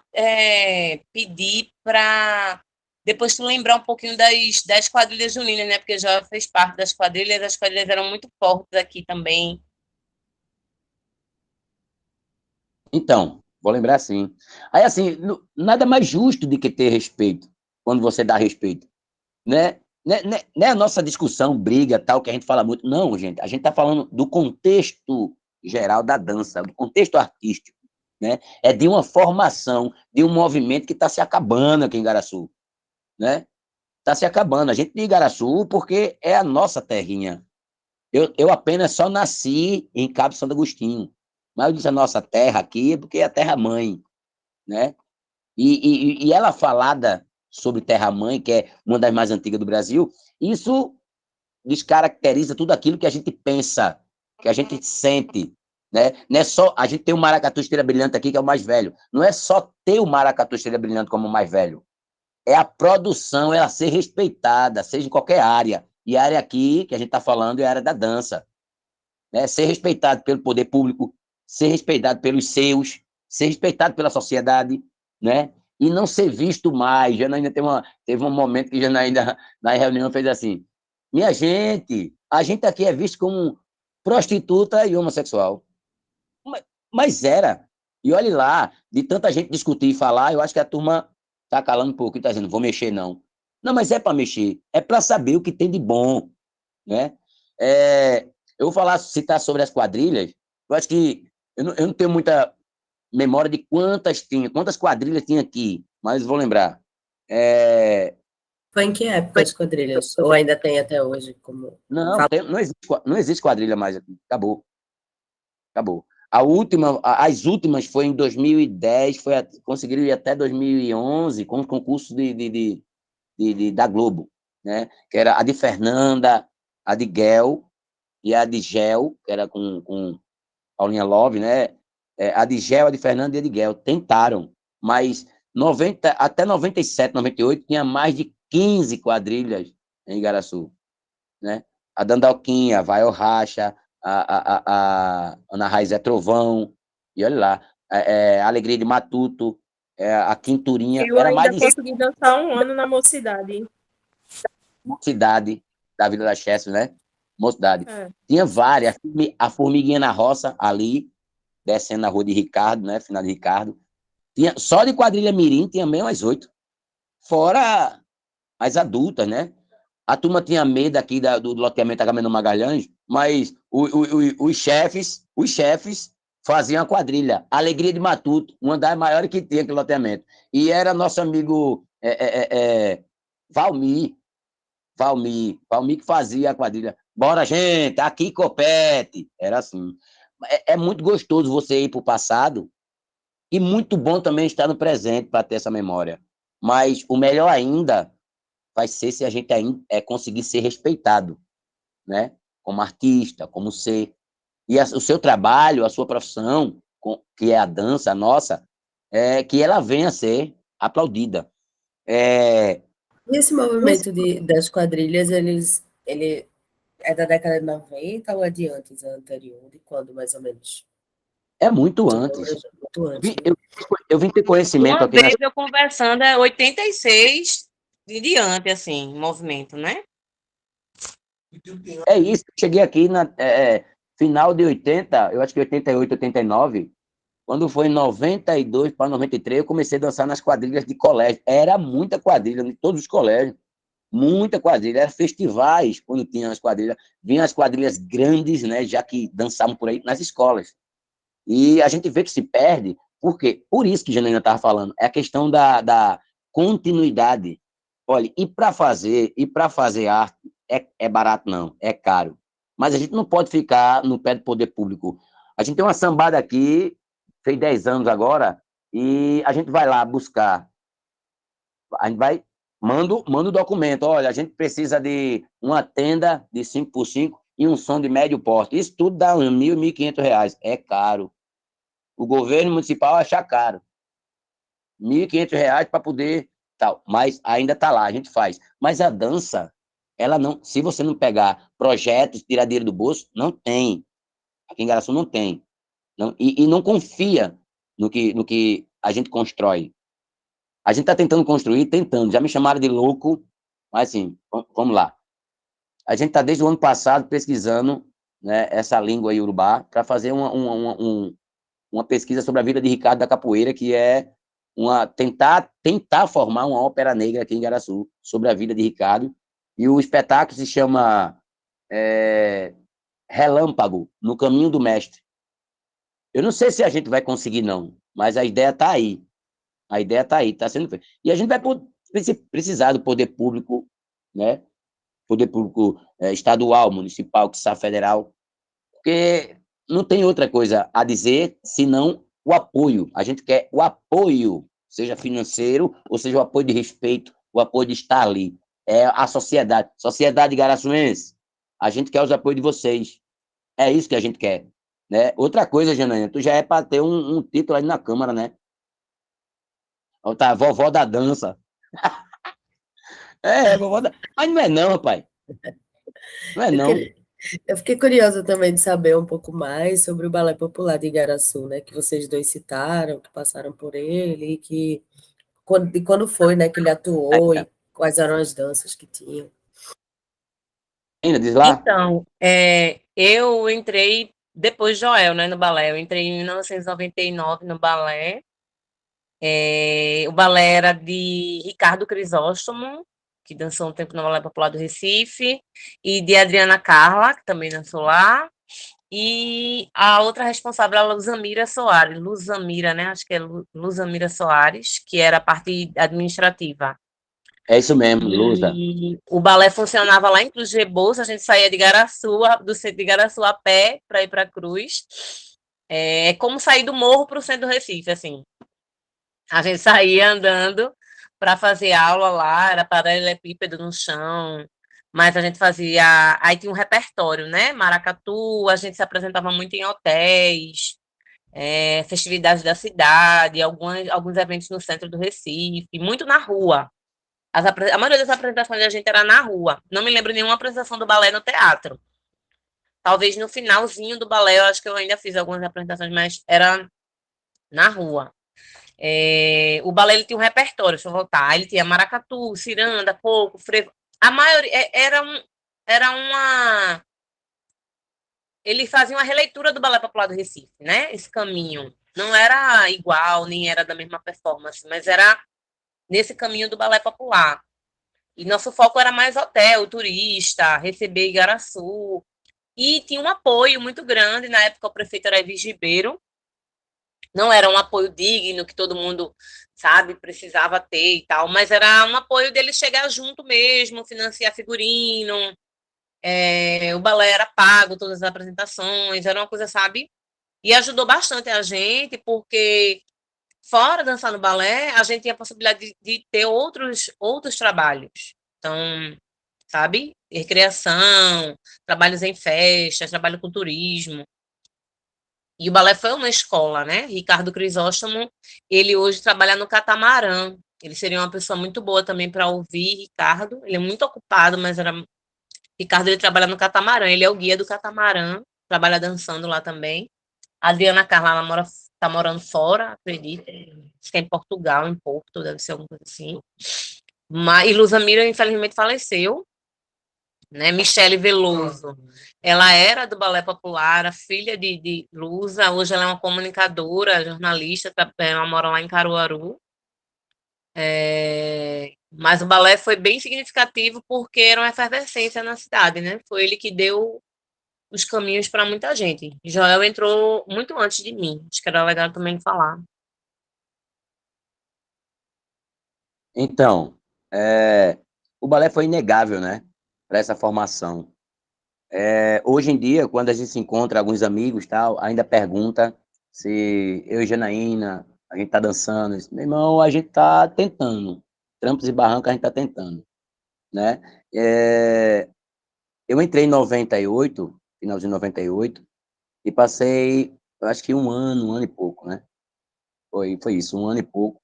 pedir para depois tu lembrar um pouquinho das quadrilhas juninas, né? Porque já fez parte das quadrilhas, as quadrilhas eram muito fortes aqui também. então, vou lembrar assim. Aí, assim, nada mais justo do que ter respeito, quando você dá respeito, né? Não é a nossa discussão, briga, tal, que a gente fala muito. Não, gente, a gente está falando do contexto geral da dança, do contexto artístico, né? É de uma formação, de um movimento que está se acabando aqui em Igaraçu, né? Está se acabando. A gente de Igaraçu porque é a nossa terrinha. Eu apenas só nasci em Cabo Santo Agostinho, mas eu disse a nossa terra aqui porque é a terra-mãe, né? E ela falada sobre terra-mãe, que é uma das mais antigas do Brasil, isso descaracteriza tudo aquilo que a gente pensa, que a gente sente, né? Não é só a gente tem o Maracatu Estrela Brilhante aqui, que é o mais velho. Não é só ter o Maracatu Estrela Brilhante como o mais velho. É a produção, ela ser respeitada, seja em qualquer área. E a área aqui que a gente está falando é a área da dança, né? Ser respeitado pelo poder público, ser respeitado pelos seus, ser respeitado pela sociedade, né? E não ser visto mais. Janaína teve um momento que Janaína, na reunião, fez assim: minha gente, a gente aqui é visto como prostituta e homossexual. Mas era. E olhe lá, de tanta gente discutir e falar, eu acho que a turma está calando um pouco e está dizendo, vou mexer não. Não, mas é para mexer, é para saber o que tem de bom, né? Eu vou falar, citar sobre as quadrilhas, eu acho que eu não tenho muita memória de quantas quadrilhas tinha aqui, mas vou lembrar. Foi em que época as quadrilhas? Ou ainda tem até hoje? Como... Não, não existe quadrilha mais aqui, acabou. Acabou. As últimas foi em 2010, conseguiram ir até 2011 com o concurso da Globo, né? Que era a de Fernanda, a de Gel e a de Gel, que era com Paulinha Love, né? A de Gel, a de Fernanda e a de Gel. Tentaram, mas até 97, 98 tinha mais de 15 quadrilhas em Igaraçu, né? A Dandalquinha, a Vai Racha, a Ana Raiz é Trovão, e olha lá, a Alegria de Matuto, a Quinturinha, Eu era mais ainda de consegui dançar um ano na mocidade. Mocidade da Vila da Chester, né? Mocidade. É. Tinha várias, a Formiguinha na Roça, ali, descendo na rua de Ricardo, né? Final de Ricardo. Só de quadrilha mirim tinha meio umas 8. Fora as adultas, né? A turma tinha medo aqui do loteamento da Caminho Magalhães, mas os chefes faziam a quadrilha. Alegria de Matuto, uma das maiores que tinha aquele loteamento. E era nosso amigo Valmir que fazia a quadrilha. Bora, gente, aqui copete. Era assim. É muito gostoso você ir para o passado e muito bom também estar no presente para ter essa memória. Mas o melhor ainda vai ser se a gente conseguir ser respeitado, né? Como artista, como ser. E o seu trabalho, a sua profissão, que é a dança, a nossa, que ela venha a ser aplaudida. E esse movimento das quadrilhas, ele é da década de 90 ou é de antes, anterior? De quando, mais ou menos? É muito São antes. números muito antes, né? Eu vim ter conhecimento Uma aqui vez eu conversando, é 86, de diante, assim, movimento, né? É isso, eu cheguei aqui na final de 80, eu acho que 88, 89, quando foi em 92 para 93, eu comecei a dançar nas quadrilhas de colégio. Era muita quadrilha em todos os colégios, muita quadrilha. Era festivais quando tinha as quadrilhas. Vinham as quadrilhas grandes, né, já que dançavam por aí nas escolas. E a gente vê que se perde, por quê? Por isso que a Janaína estava falando, é a questão da continuidade. Olha, e para fazer arte é barato, não, é caro. Mas a gente não pode ficar no pé do poder público. A gente tem uma sambada aqui, fez 10 anos agora, e a gente vai lá buscar. A gente vai, manda o documento. Olha, a gente precisa de uma tenda de 5x5 e um som de médio porte. Isso tudo dá uns R$ 1.000, R$ 1.500. É caro. O governo municipal acha caro. R$ 1.500 para poder tal, mas ainda está lá, a gente faz. Mas a dança, ela não, se você não pegar projetos, tirar dinheiro do bolso, não tem. Aqui em Garaçu não tem. Não, e não confia no que a gente constrói. A gente está tentando construir, tentando. Já me chamaram de louco, mas assim, vamos lá. A gente está desde o ano passado pesquisando, né, essa língua iorubá para fazer uma pesquisa sobre a vida de Ricardo da Capoeira, que é tentar formar uma ópera negra aqui em Garaçu, sobre a vida de Ricardo. E o espetáculo se chama Relâmpago, no Caminho do Mestre. Eu não sei se a gente vai conseguir, não, mas a ideia está aí. A ideia está aí, está sendo feita. E a gente vai precisar do poder público, né? Poder público estadual, municipal, que está federal, porque não tem outra coisa a dizer senão o apoio. A gente quer o apoio, seja financeiro, ou seja o apoio de respeito, o apoio de estar ali. É a sociedade. Sociedade garaçuense, a gente quer os apoios de vocês. É isso que a gente quer. Né? Outra coisa, Janaína, tu já é para ter um título aí na Câmara, né? Tá, vovó da dança. Vovó da... Mas não é não, rapaz. Não é Eu, não. queria- eu fiquei curiosa também de saber um pouco mais sobre o Balé Popular de Igaraçu, né? Que vocês dois citaram, que passaram por ele, de quando foi, né, que ele atuou e quais eram as danças que tinham. Ainda diz lá? Então, eu entrei depois de Joel, né, no balé. Eu entrei em 1999 no balé. O balé era de Ricardo Crisóstomo, que dançou um tempo no Balé Popular do Recife, e de Adriana Carla, que também dançou lá. E a outra responsável era a Luzamira Soares. Luzamira, né? Acho que é Luzamira Soares, que era a parte administrativa. É isso mesmo, Lusa. E o balé funcionava lá em Cruz de Rebouças, a gente saía de Garaçu, do centro de Garaçu a pé para ir para Cruz. É como sair do morro para o centro do Recife, assim. A gente saía andando para fazer aula lá, era paralelepípedo no chão, mas a gente fazia. Aí tinha um repertório, né? Maracatu, a gente se apresentava muito em hotéis, festividades da cidade, alguns eventos no centro do Recife, muito na rua. A maioria das apresentações da gente era na rua. Não me lembro nenhuma apresentação do balé no teatro. Talvez no finalzinho do balé, eu acho que eu ainda fiz algumas apresentações, mas era na rua. O balé ele tinha um repertório, deixa eu voltar. Ele tinha maracatu, ciranda, coco, frevo. A maioria era uma. Ele fazia uma releitura do Balé Popular do Recife, né? Esse caminho. Não era igual, nem era da mesma performance, mas era nesse caminho do Balé Popular. E nosso foco era mais hotel, turista, receber Igaraçu. E tinha um apoio muito grande. Na época, o prefeito era Evis Ribeiro. Não era um apoio digno, que todo mundo, sabe, precisava ter e tal, mas era um apoio dele chegar junto mesmo, financiar figurino. O balé era pago, todas as apresentações, era uma coisa, sabe? E ajudou bastante a gente, porque fora dançar no balé, a gente tinha a possibilidade de ter outros trabalhos. Então, sabe? Recreação, trabalhos em festas, trabalho com turismo. E o balé foi uma escola, né? Ricardo Crisóstomo, ele hoje trabalha no Catamarã. Ele seria uma pessoa muito boa também para ouvir Ricardo. Ele é muito ocupado, mas Ricardo ele trabalha no Catamarã. Ele é o guia do Catamarã, trabalha dançando lá também. A Adriana Carla, ela tá morando fora, acredito. Acho que é em Portugal, em Porto, deve ser alguma coisa assim. E Luzamira, infelizmente, faleceu, né? Michele Veloso, ela era do Balé Popular, a filha de Luza, hoje ela é uma comunicadora, jornalista, ela mora lá em Caruaru. Mas o balé foi bem significativo porque era uma efervescência na cidade, né? Foi ele que deu os caminhos para muita gente. Joel entrou muito antes de mim, acho que era legal também falar. Então, o balé foi inegável, né, para essa formação. Hoje em dia, quando a gente se encontra, alguns amigos tal, ainda pergunta se eu e Janaína, a gente tá dançando. Meu irmão, a gente tá tentando. Trampos e barrancos a gente tá tentando, né? Eu entrei em 98, finalzinho de 98, e passei, eu acho que um ano e pouco, né? Foi isso, um ano e pouco.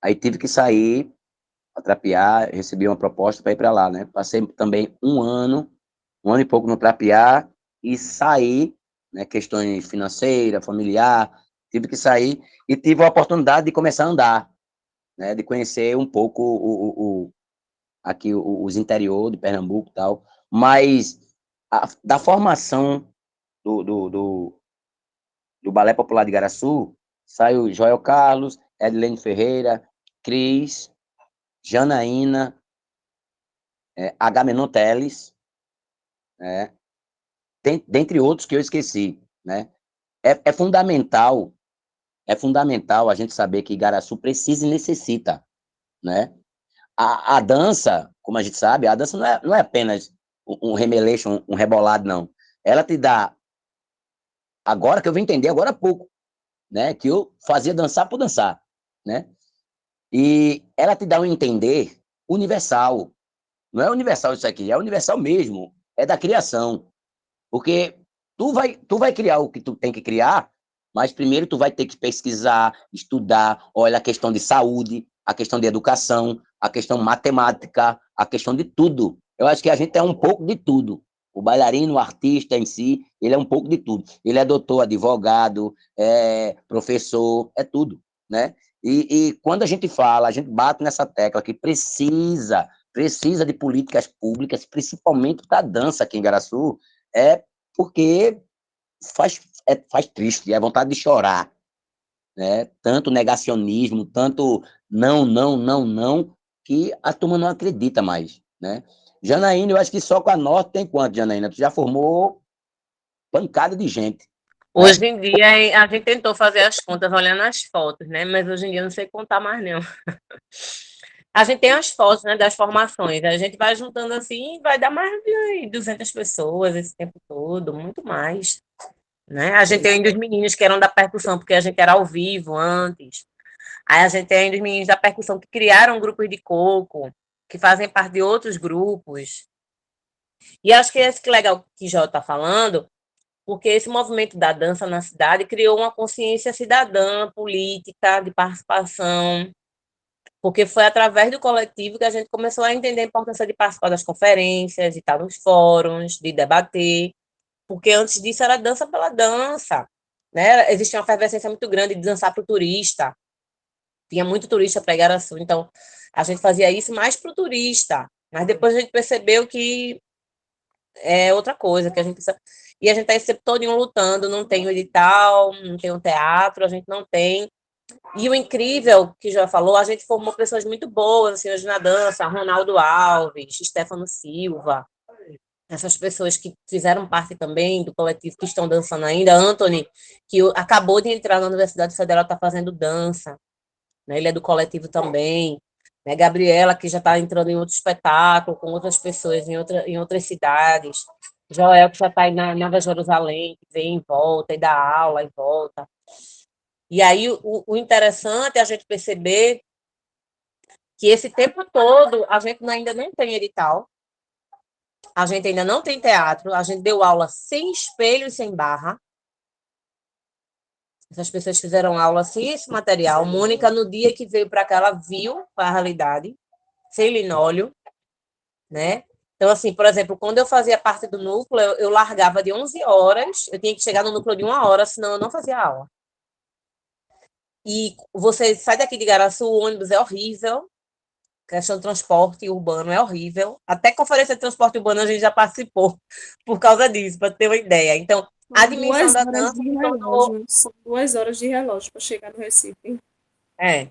Aí tive que sair para Trapiá, recebi uma proposta para ir para lá, né? Passei também um ano e pouco no Trapiá e saí, né? Questões financeiras, familiar, tive que sair e tive a oportunidade de começar a andar, né? De conhecer um pouco aqui os interior de Pernambuco e tal, mas da formação do Balé Popular de Igaraçu saiu Joel Carlos, Edilene Ferreira, Cris, Janaína, Agamenon Teles, né? Dentre outros que eu esqueci, né? É fundamental, é fundamental a gente saber que Igaraçu precisa e necessita, né? A dança, como a gente sabe, a dança não é apenas um remeleixo, um rebolado, não. Ela te dá, agora que eu vim entender, agora há pouco, né? Que eu fazia dançar por dançar, né? E ela te dá um entender universal. Não é universal isso aqui, é universal mesmo. É da criação. Porque tu vai criar o que tu tem que criar, mas primeiro tu vai ter que pesquisar, estudar, olha a questão de saúde, a questão de educação, a questão matemática, a questão de tudo. Eu acho que a gente é um pouco de tudo. O bailarino, o artista em si, ele é um pouco de tudo. Ele é doutor, advogado, é professor, é tudo, né? E quando a gente fala, a gente bate nessa tecla que precisa de políticas públicas, principalmente da dança aqui em Garaçu, porque faz triste, é vontade de chorar, né? Tanto negacionismo, tanto não, não, não, não, que a turma não acredita mais, né? Janaína, eu acho que só com a Norte tem quanto, Janaína? Tu já formou pancada de gente, né? Hoje em dia, a gente tentou fazer as contas olhando as fotos, né? Mas hoje em dia eu não sei contar mais, não. A gente tem as fotos, né, das formações. A gente vai juntando assim e vai dar mais de 200 pessoas esse tempo todo, muito mais. Né? A gente tem ainda os meninos que eram da percussão, porque a gente era ao vivo antes. Aí a gente tem ainda os meninos da percussão que criaram grupos de coco, que fazem parte de outros grupos. E acho que esse que legal que o Jó está falando, porque esse movimento da dança na cidade criou uma consciência cidadã, política, de participação, porque foi através do coletivo que a gente começou a entender a importância de participar das conferências, de estar nos fóruns, de debater, porque antes disso era dança pela dança, né? Existia uma efervescência muito grande de dançar para o turista, tinha muito turista para Igaraçu, então a gente fazia isso mais para o turista, mas depois a gente percebeu que é outra coisa, que a gente precisa... E a gente está esse tempo todo lutando, não tem o edital, não tem o teatro, a gente não tem. E o incrível, que já falou, a gente formou pessoas muito boas, assim, hoje na dança, Ronaldo Alves, Stefano Silva, essas pessoas que fizeram parte também do coletivo que estão dançando ainda, Anthony, que acabou de entrar na Universidade Federal, está fazendo dança, né? Ele é do coletivo também, né? Gabriela, que já está entrando em outro espetáculo, com outras pessoas em outras cidades, Joel, que já está em Nova Jerusalém, que vem e volta, e dá aula e volta. E aí o interessante é a gente perceber que esse tempo todo a gente ainda não tem edital, a gente ainda não tem teatro, a gente deu aula sem espelho e sem barra. Essas pessoas fizeram aula sem esse material. Mônica, no dia que veio para cá, ela viu a realidade, sem linóleo, né? Então, assim, por exemplo, quando eu fazia parte do núcleo, eu largava de 11 horas, eu tinha que chegar no núcleo de 1 hora, senão eu não fazia aula. E você sai daqui de Igaraçu, o ônibus é horrível, questão do transporte urbano é horrível. Até conferência de transporte urbano a gente já participou por causa disso, para ter uma ideia. Então, a São dimensão 2 da horas dança de se tornou. relógio. São 2 horas de relógio para chegar no Recife. É.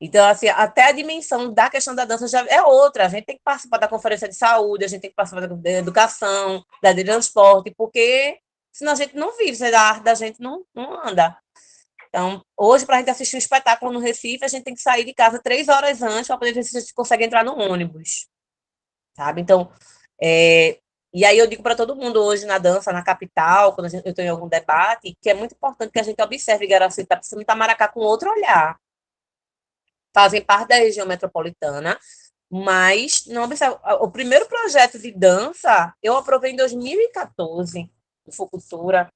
Então, assim, até a dimensão da questão da dança já é outra. A gente tem que participar da conferência de saúde, a gente tem que participar da educação, da de transporte, porque senão a gente não vive, se a arte da gente não anda. Então, hoje, para a gente assistir um espetáculo no Recife, a gente tem que sair de casa 3 horas antes para poder ver se a gente consegue entrar no ônibus, sabe? Então, e aí eu digo para todo mundo hoje na dança, na capital, quando eu estou em algum debate, que é muito importante que a gente observe Igaraçu e Itamaracá com outro olhar. Fazem parte da região metropolitana, mas não observa. O primeiro projeto de dança eu aprovei em 2014, do Fucultura.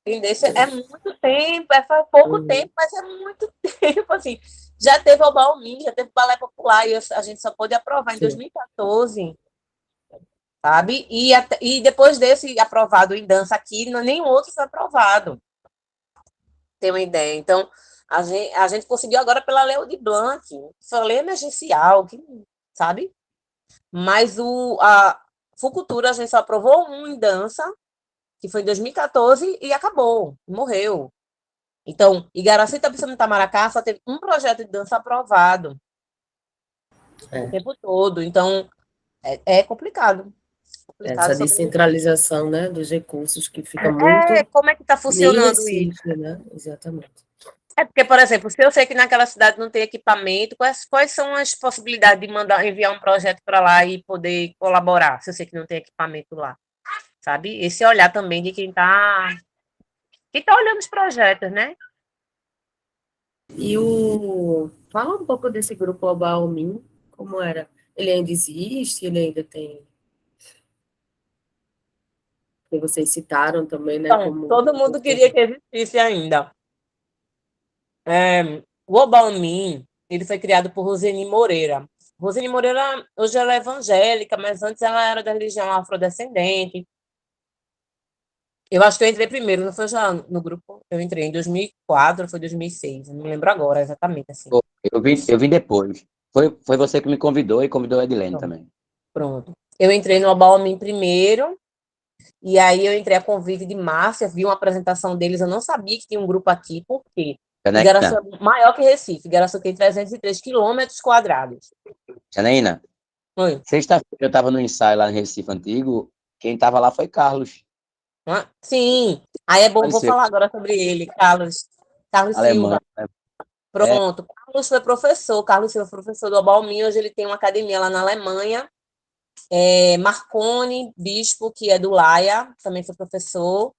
É muito tempo, faz pouco tempo, mas é muito tempo, assim. Já teve o Balmin, já teve o Balé Popular, e a gente só pôde aprovar em 2014, sabe? E depois desse aprovado em dança aqui, nenhum outro foi aprovado. Tem uma ideia. Então, a gente conseguiu agora pela Lei de Blanc, foi lei emergencial, sabe? Mas a Fucultura, a gente só aprovou um em dança, que foi em 2014, e acabou, morreu. Então, Igaraçu e Itamaracá só teve um projeto de dança aprovado o tempo todo. Então, é complicado. Essa Sobre isso. descentralização, né, dos recursos que fica muito Como é que está em funcionando isso? Recife, né? Exatamente. Porque, por exemplo, se eu sei que naquela cidade não tem equipamento, quais são as possibilidades de enviar um projeto para lá e poder colaborar, se eu sei que não tem equipamento lá, sabe? Esse olhar também de quem está olhando os projetos, né? E fala um pouco desse grupo Obaomin, como era? Ele ainda existe? Ele ainda tem? Que vocês citaram também, né? Então, Como todo mundo queria que existisse ainda. O Obalmin, ele foi criado por Roseni Moreira. Roseni Moreira, hoje ela é evangélica, mas antes ela era da religião afrodescendente. Eu acho que eu entrei primeiro, não foi já no grupo? Eu entrei em 2004, foi 2006, não me lembro agora exatamente. Assim. Eu vim depois. Foi você que me convidou e convidou a Edilene também. Pronto. Eu entrei no Obalmin primeiro, e aí eu entrei a convite de Márcia, vi uma apresentação deles, eu não sabia que tinha um grupo aqui, por quê? Igaraçu é maior que Recife, Igaraçu tem 303 quilômetros quadrados. Janaína, sexta-feira eu estava no ensaio lá no Recife Antigo, quem estava lá foi Carlos. Sim, aí é bom, vou falar agora sobre ele, Carlos Silva. Pronto, Carlos foi professor, Carlos Silva foi professor do Obalmin, hoje ele tem uma academia lá na Alemanha. Marconi Bispo, que é do Laia, também foi professor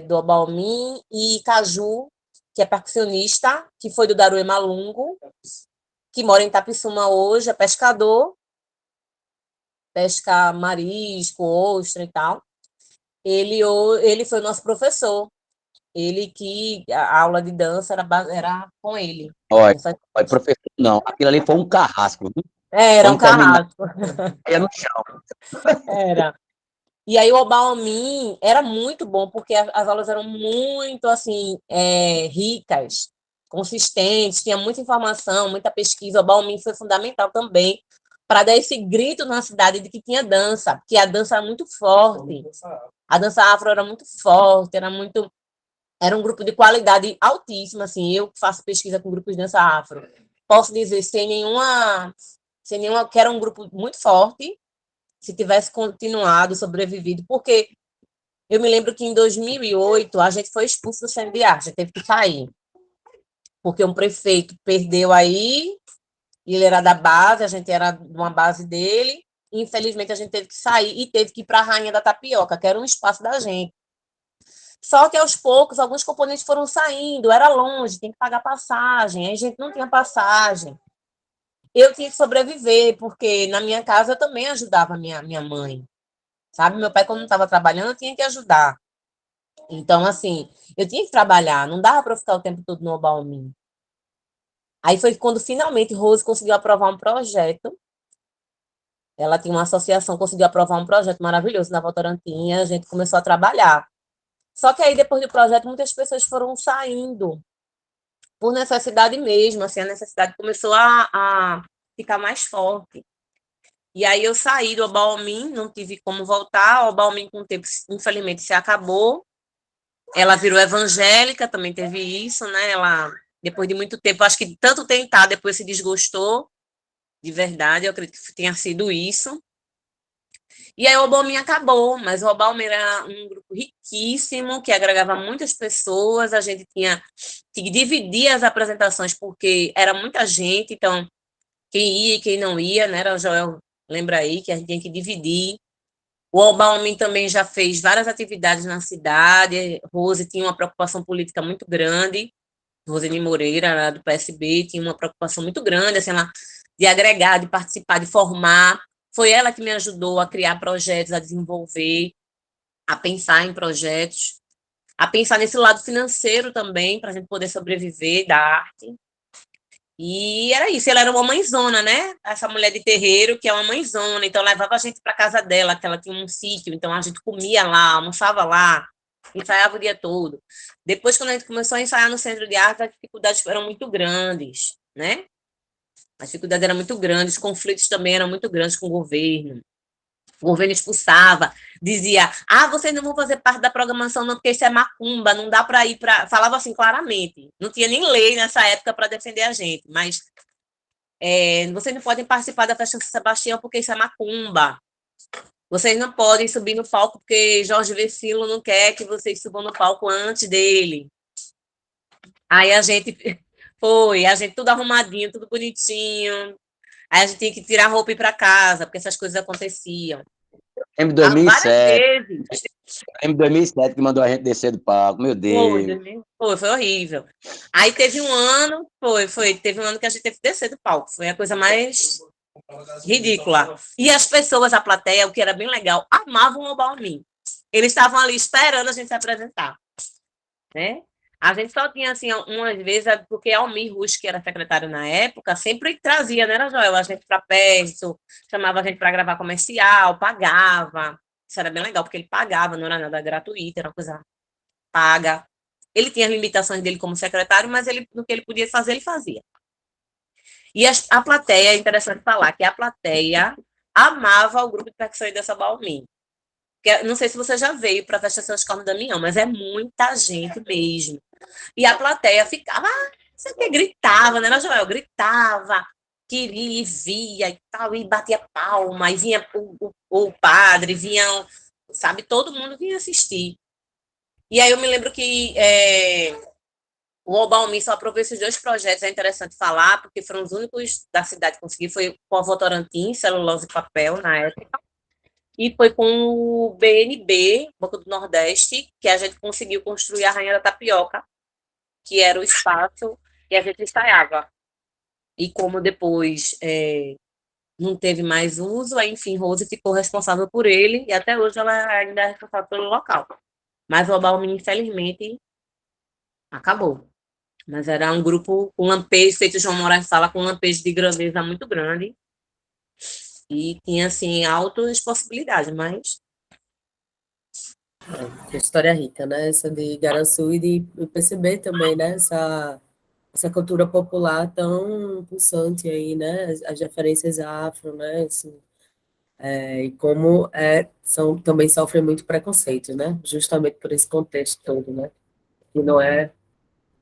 do Obalmin, e Caju, que é percussionista, que foi do Daruê Malungo, que mora em Itapissuma hoje, é pescador, pesca marisco, ostra e tal. Ele foi nosso professor. Ele que a aula de dança era com ele. Olha, professor, não. Aquilo ali foi um carrasco. Era um carrasco. Ia no chão. Era. E aí o Obalmin era muito bom, porque as aulas eram muito, assim, ricas, consistentes, tinha muita informação, muita pesquisa. O Obalmin foi fundamental também para dar esse grito na cidade de que tinha dança, porque a dança era muito forte. A dança afro era muito forte, era um grupo de qualidade altíssima, assim, eu faço pesquisa com grupos de dança afro. Posso dizer, sem nenhuma, que era um grupo muito forte, se tivesse continuado, sobrevivido, porque eu me lembro que em 2008 a gente foi expulso do CNBA, a gente teve que sair, porque um prefeito perdeu aí, ele era da base, a gente era de uma base dele, e infelizmente a gente teve que sair e teve que ir para a Rainha da Tapioca, que era um espaço da gente. Só que aos poucos alguns componentes foram saindo, era longe, tem que pagar passagem, aí a gente não tinha passagem. Eu tinha que sobreviver, porque na minha casa eu também ajudava minha mãe, sabe? Meu pai, quando não estava trabalhando, eu tinha que ajudar. Então, assim, eu tinha que trabalhar, não dava para ficar o tempo todo no Obalmin. Aí foi quando finalmente Rose conseguiu aprovar um projeto. Ela tinha uma associação, conseguiu aprovar um projeto maravilhoso na Votorantim, e a gente começou a trabalhar. Só que aí, depois do projeto, muitas pessoas foram saindo. por necessidade mesmo, assim, a necessidade começou a ficar mais forte. E aí eu saí do Obaomin, não tive como voltar, o Obaomin com o tempo, infelizmente, se acabou. Ela virou evangélica, também teve isso, né? Ela, depois de muito tempo, acho que de tanto tentar, depois se desgostou, de verdade, eu acredito que tenha sido isso. E aí o Obaomin acabou, mas o Obaomin era um grupo riquíssimo, que agregava muitas pessoas, a gente tinha que dividir as apresentações, porque era muita gente, então quem ia e quem não ia, né? Era o Joel, lembra aí, que a gente tinha que dividir. O Obaomin também já fez várias atividades na cidade, Rose tinha uma preocupação política muito grande, Roseni Moreira, lá do PSB, tinha uma preocupação muito grande, assim, ela, de agregar, de participar, de formar. Foi ela que me ajudou a criar projetos, a desenvolver, a pensar em projetos, a pensar nesse lado financeiro também, para a gente poder sobreviver da arte. E era isso, ela era uma mãezona, né? Essa mulher de terreiro, que é uma mãezona, então levava a gente para casa dela, que ela tinha um sítio, então a gente comia lá, almoçava lá, ensaiava o dia todo. Depois, quando a gente começou a ensaiar no centro de arte, as dificuldades eram muito grandes, né? As dificuldades eram muito grandes, os conflitos também eram muito grandes com o governo. O governo expulsava, dizia: vocês não vão fazer parte da programação, não, porque isso é macumba, não dá para ir para. Falava assim claramente. Não tinha nem lei nessa época para defender a gente, mas vocês não podem participar da festa de São Sebastião porque isso é macumba. Vocês não podem subir no palco porque Jorge Vecilo não quer que vocês subam no palco antes dele. Aí a gente tudo arrumadinho, tudo bonitinho. Aí a gente tinha que tirar a roupa e ir para casa, porque essas coisas aconteciam. Lembro Várias 2007. vezes. Lembro 2007 que mandou a gente descer do palco. Meu Deus. Foi horrível. Aí teve um ano, teve um ano que a gente teve que descer do palco. Foi a coisa mais ridícula. E as pessoas, a plateia, o que era bem legal, amavam o Balmin. Eles estavam ali esperando a gente se apresentar, né? A gente só tinha, assim, umas vezes, porque Almir Rusch, que era secretário na época, sempre trazia, né, Joel? A gente para perto, chamava a gente para gravar comercial, pagava. Isso era bem legal, porque ele pagava, não era nada gratuito, era uma coisa paga. Ele tinha as limitações dele como secretário, mas no que ele podia fazer, ele fazia. E a plateia, é interessante falar que a plateia amava o grupo de percussão e dança Balmin. Não sei se você já veio para a festa São Carlos Damião, mas é muita gente mesmo. E a plateia ficava, você que gritava, né, Joel? Gritava, queria e via e tal, e batia palma, e vinha o padre, vinha, sabe, todo mundo vinha assistir. E aí eu me lembro que o Obaumi só aprovou esses dois projetos, é interessante falar, porque foram os únicos da cidade que conseguiram, foi com a Votorantim, celulose e papel, na época, e foi com o BNB, Banco do Nordeste, que a gente conseguiu construir a Rainha da Tapioca, que era o espaço que a gente ensaiava. E como depois não teve mais uso, aí, enfim, Rose ficou responsável por ele, e até hoje ela ainda é responsável pelo local. Mas o Obaumi, infelizmente, acabou. Mas era um grupo com lampejo, feito João Moraes fala, com lampejo de grandeza muito grande. E tinha, assim, altas possibilidades, mas... Que história rica, né? Essa de Igaraçu e de perceber também, né? Essa cultura popular tão pulsante aí, né? As referências afro, né? Assim, e como também sofrem muito preconceito, né? Justamente por esse contexto todo, né? Que não é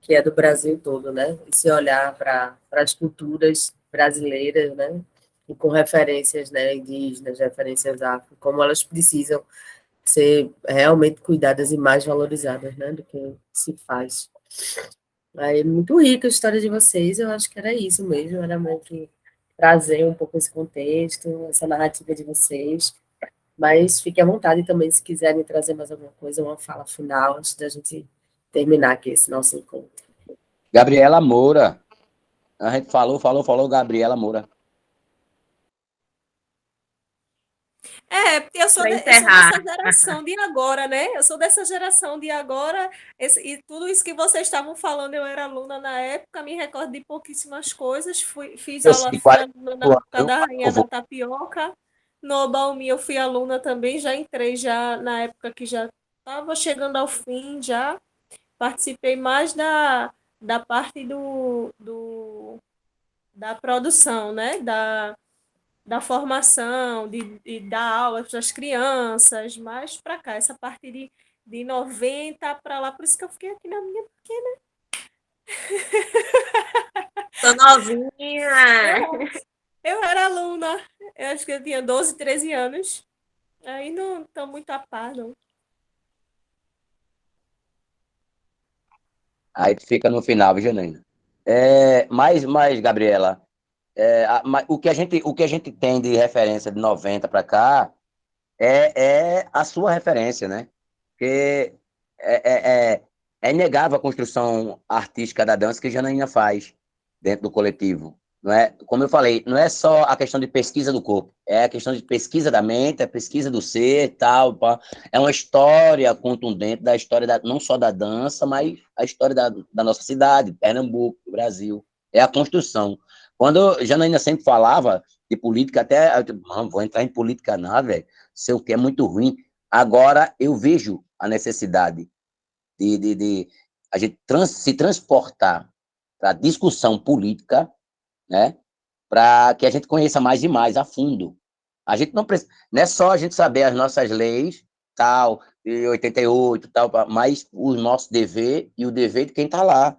que é do Brasil todo, né? E se olhar para as culturas brasileiras, né? E com referências, né, indígenas, referências afro, como elas precisam ser realmente cuidadas e mais valorizadas, né, do que se faz. Aí, muito rica a história de vocês, eu acho que era isso mesmo, era meio que trazer um pouco esse contexto, essa narrativa de vocês, mas fique à vontade também se quiserem trazer mais alguma coisa, uma fala final, antes da gente terminar aqui esse nosso encontro. Gabriela Moura. A gente falou, Gabriela Moura. Porque eu sou dessa geração de agora, né? Eu sou dessa geração de agora, e tudo isso que vocês estavam falando, eu era aluna na época, me recordo de pouquíssimas coisas, fui aluna na época da Rainha da Tapioca, no Balmi eu fui aluna também, já entrei já na época que já estava chegando ao fim, já participei mais da parte da produção, né? Da formação, de dar aula para as crianças, mais para cá, essa parte de 90 para lá, por isso que eu fiquei aqui na minha. Tô novinha. Eu era aluna, eu acho que eu tinha 12, 13 anos, aí não estou muito a par, não. Aí tu fica no final, viu, Janaína? Mas, Gabriela, o que a gente tem de referência de 90 para cá é a sua referência, né? Porque é inegável a construção artística da dança que Janaína faz dentro do coletivo. Não é, como eu falei, não é só a questão de pesquisa do corpo, é a questão de pesquisa da mente, a pesquisa do ser e tal. Pá. É uma história contundente da história não só da dança, mas a história da nossa cidade, Pernambuco, do Brasil. É a construção. Quando Janaína sempre falava de política, até, não vou entrar em política nada, velho, sei o que é muito ruim. Agora eu vejo a necessidade de a gente se transportar para a discussão política, né? Para que a gente conheça mais e mais a fundo. A gente não é só a gente saber as nossas leis, tal, de 88, tal, mas o nosso dever e o dever de quem está lá.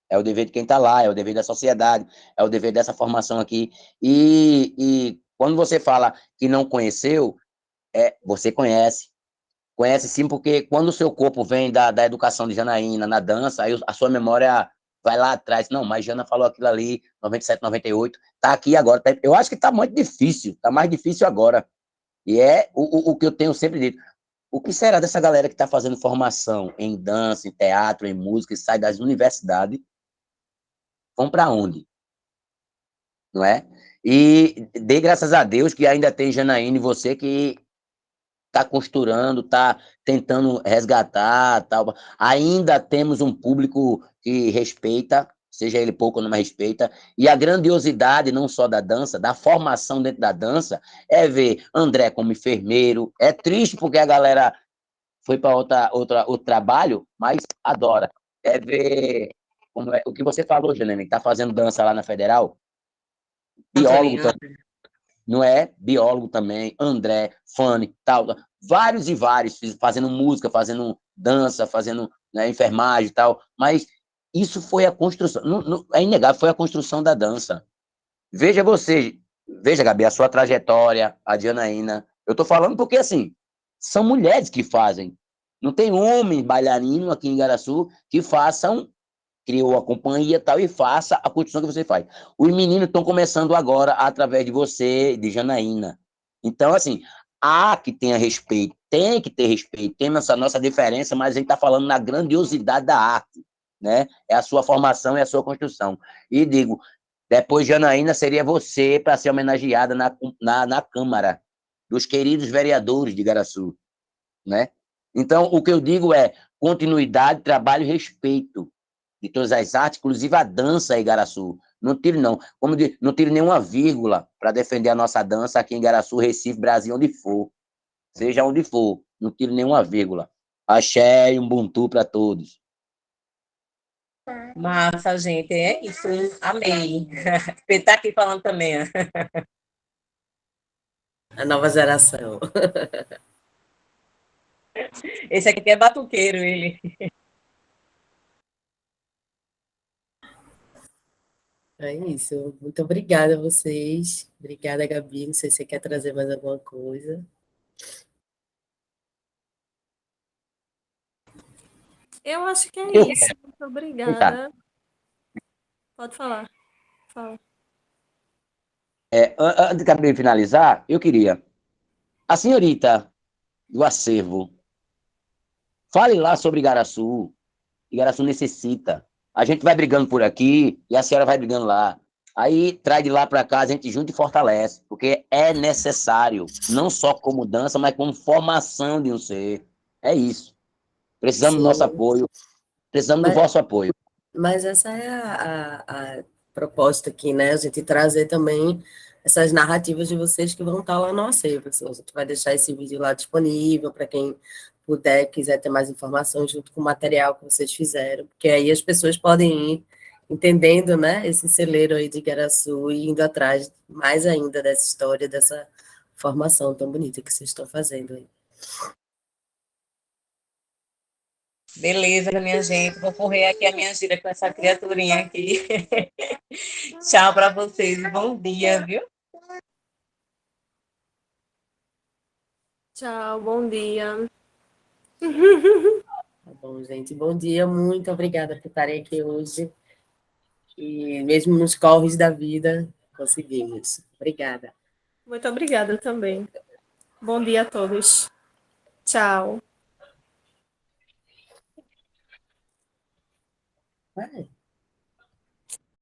É o dever de quem está lá, é o dever da sociedade, é o dever dessa formação aqui. E quando você fala que não conheceu, você conhece. Conhece sim, porque quando o seu corpo vem da educação de Janaína, na dança, aí a sua memória vai lá atrás. Não, mas Jana falou aquilo ali, 97, 98, tá aqui agora. Eu acho que tá muito difícil, tá mais difícil agora. E é o que eu tenho sempre dito. O que será dessa galera que está fazendo formação em dança, em teatro, em música, e sai das universidades, vão para onde? Não é? E dê graças a Deus que ainda tem Janaína e você que está costurando, está tentando resgatar, tal. Ainda temos um público que respeita, seja ele pouco ou não mais respeita, e a grandiosidade não só da dança, da formação dentro da dança, é ver André como enfermeiro. É triste porque a galera foi para outro trabalho, mas adora. É ver como o que você falou, Janine, que está fazendo dança lá na Federal, biólogo Antônio, também, não é? Biólogo também, André, Fanny, tal, vários e vários, fazendo música, fazendo dança, fazendo, né, enfermagem e tal, mas isso foi a construção, é inegável, foi a construção da dança. Veja você, veja, Gabi, a sua trajetória, a Janaína, eu tô falando porque, assim, são mulheres que fazem, não tem homem bailarino aqui em Igaraçu que façam criou a companhia tal e faça a construção que você faz. Os meninos estão começando agora através de você, de Janaína. Então, assim, há que tenha respeito, tem que ter respeito, tem essa nossa diferença, mas a gente está falando na grandiosidade da arte, né? É a sua formação e a sua construção. E digo, depois Janaína seria você para ser homenageada na Câmara dos queridos vereadores de Igaraçu, né? Então, o que eu digo é continuidade, trabalho e respeito de todas as artes, inclusive a dança em Igaraçu. Não tire, não. Como diz, não tire nenhuma vírgula para defender a nossa dança aqui em Igaraçu, Recife, Brasil, onde for. Seja onde for. Não tire nenhuma vírgula. Axé e Ubuntu para todos. massa, gente, é isso. Amei. Ele tá aqui falando também. Ó. A nova geração. Esse aqui é batuqueiro, ele. É isso. Muito obrigada a vocês. Obrigada, Gabi. Não sei se você quer trazer mais alguma coisa. Eu acho que é Eu isso. quero. Muito Eita, obrigada. Pode falar. Fala. antes de Gabriel finalizar, eu queria. A senhorita do acervo, fale lá sobre Igaraçu. Igaraçu necessita. A gente vai brigando por aqui e a senhora vai brigando lá. Aí traz de lá para cá, a gente junta e fortalece, porque é necessário, não só como dança, mas como formação de um ser. É isso. Precisamos do nosso Sim. apoio, precisamos do Mas, vosso apoio. mas essa é a proposta aqui, né? A gente trazer também essas narrativas de vocês que vão estar lá no acervo. Assim, a gente vai deixar esse vídeo lá disponível para quem puder, quiser ter mais informações junto com o material que vocês fizeram, porque aí as pessoas podem ir entendendo, né, esse celeiro aí de Igaraçu e indo atrás mais ainda dessa história, dessa formação tão bonita que vocês estão fazendo aí. Beleza, minha gente. Vou correr aqui a minha gira com essa criaturinha aqui. Tchau para vocês e bom dia, viu? Tchau, bom dia. Tá bom, gente. Bom dia, muito obrigada por estarem aqui hoje. E mesmo nos corres da vida, conseguimos. Obrigada. Muito obrigada também. Bom dia a todos. Tchau. Vai.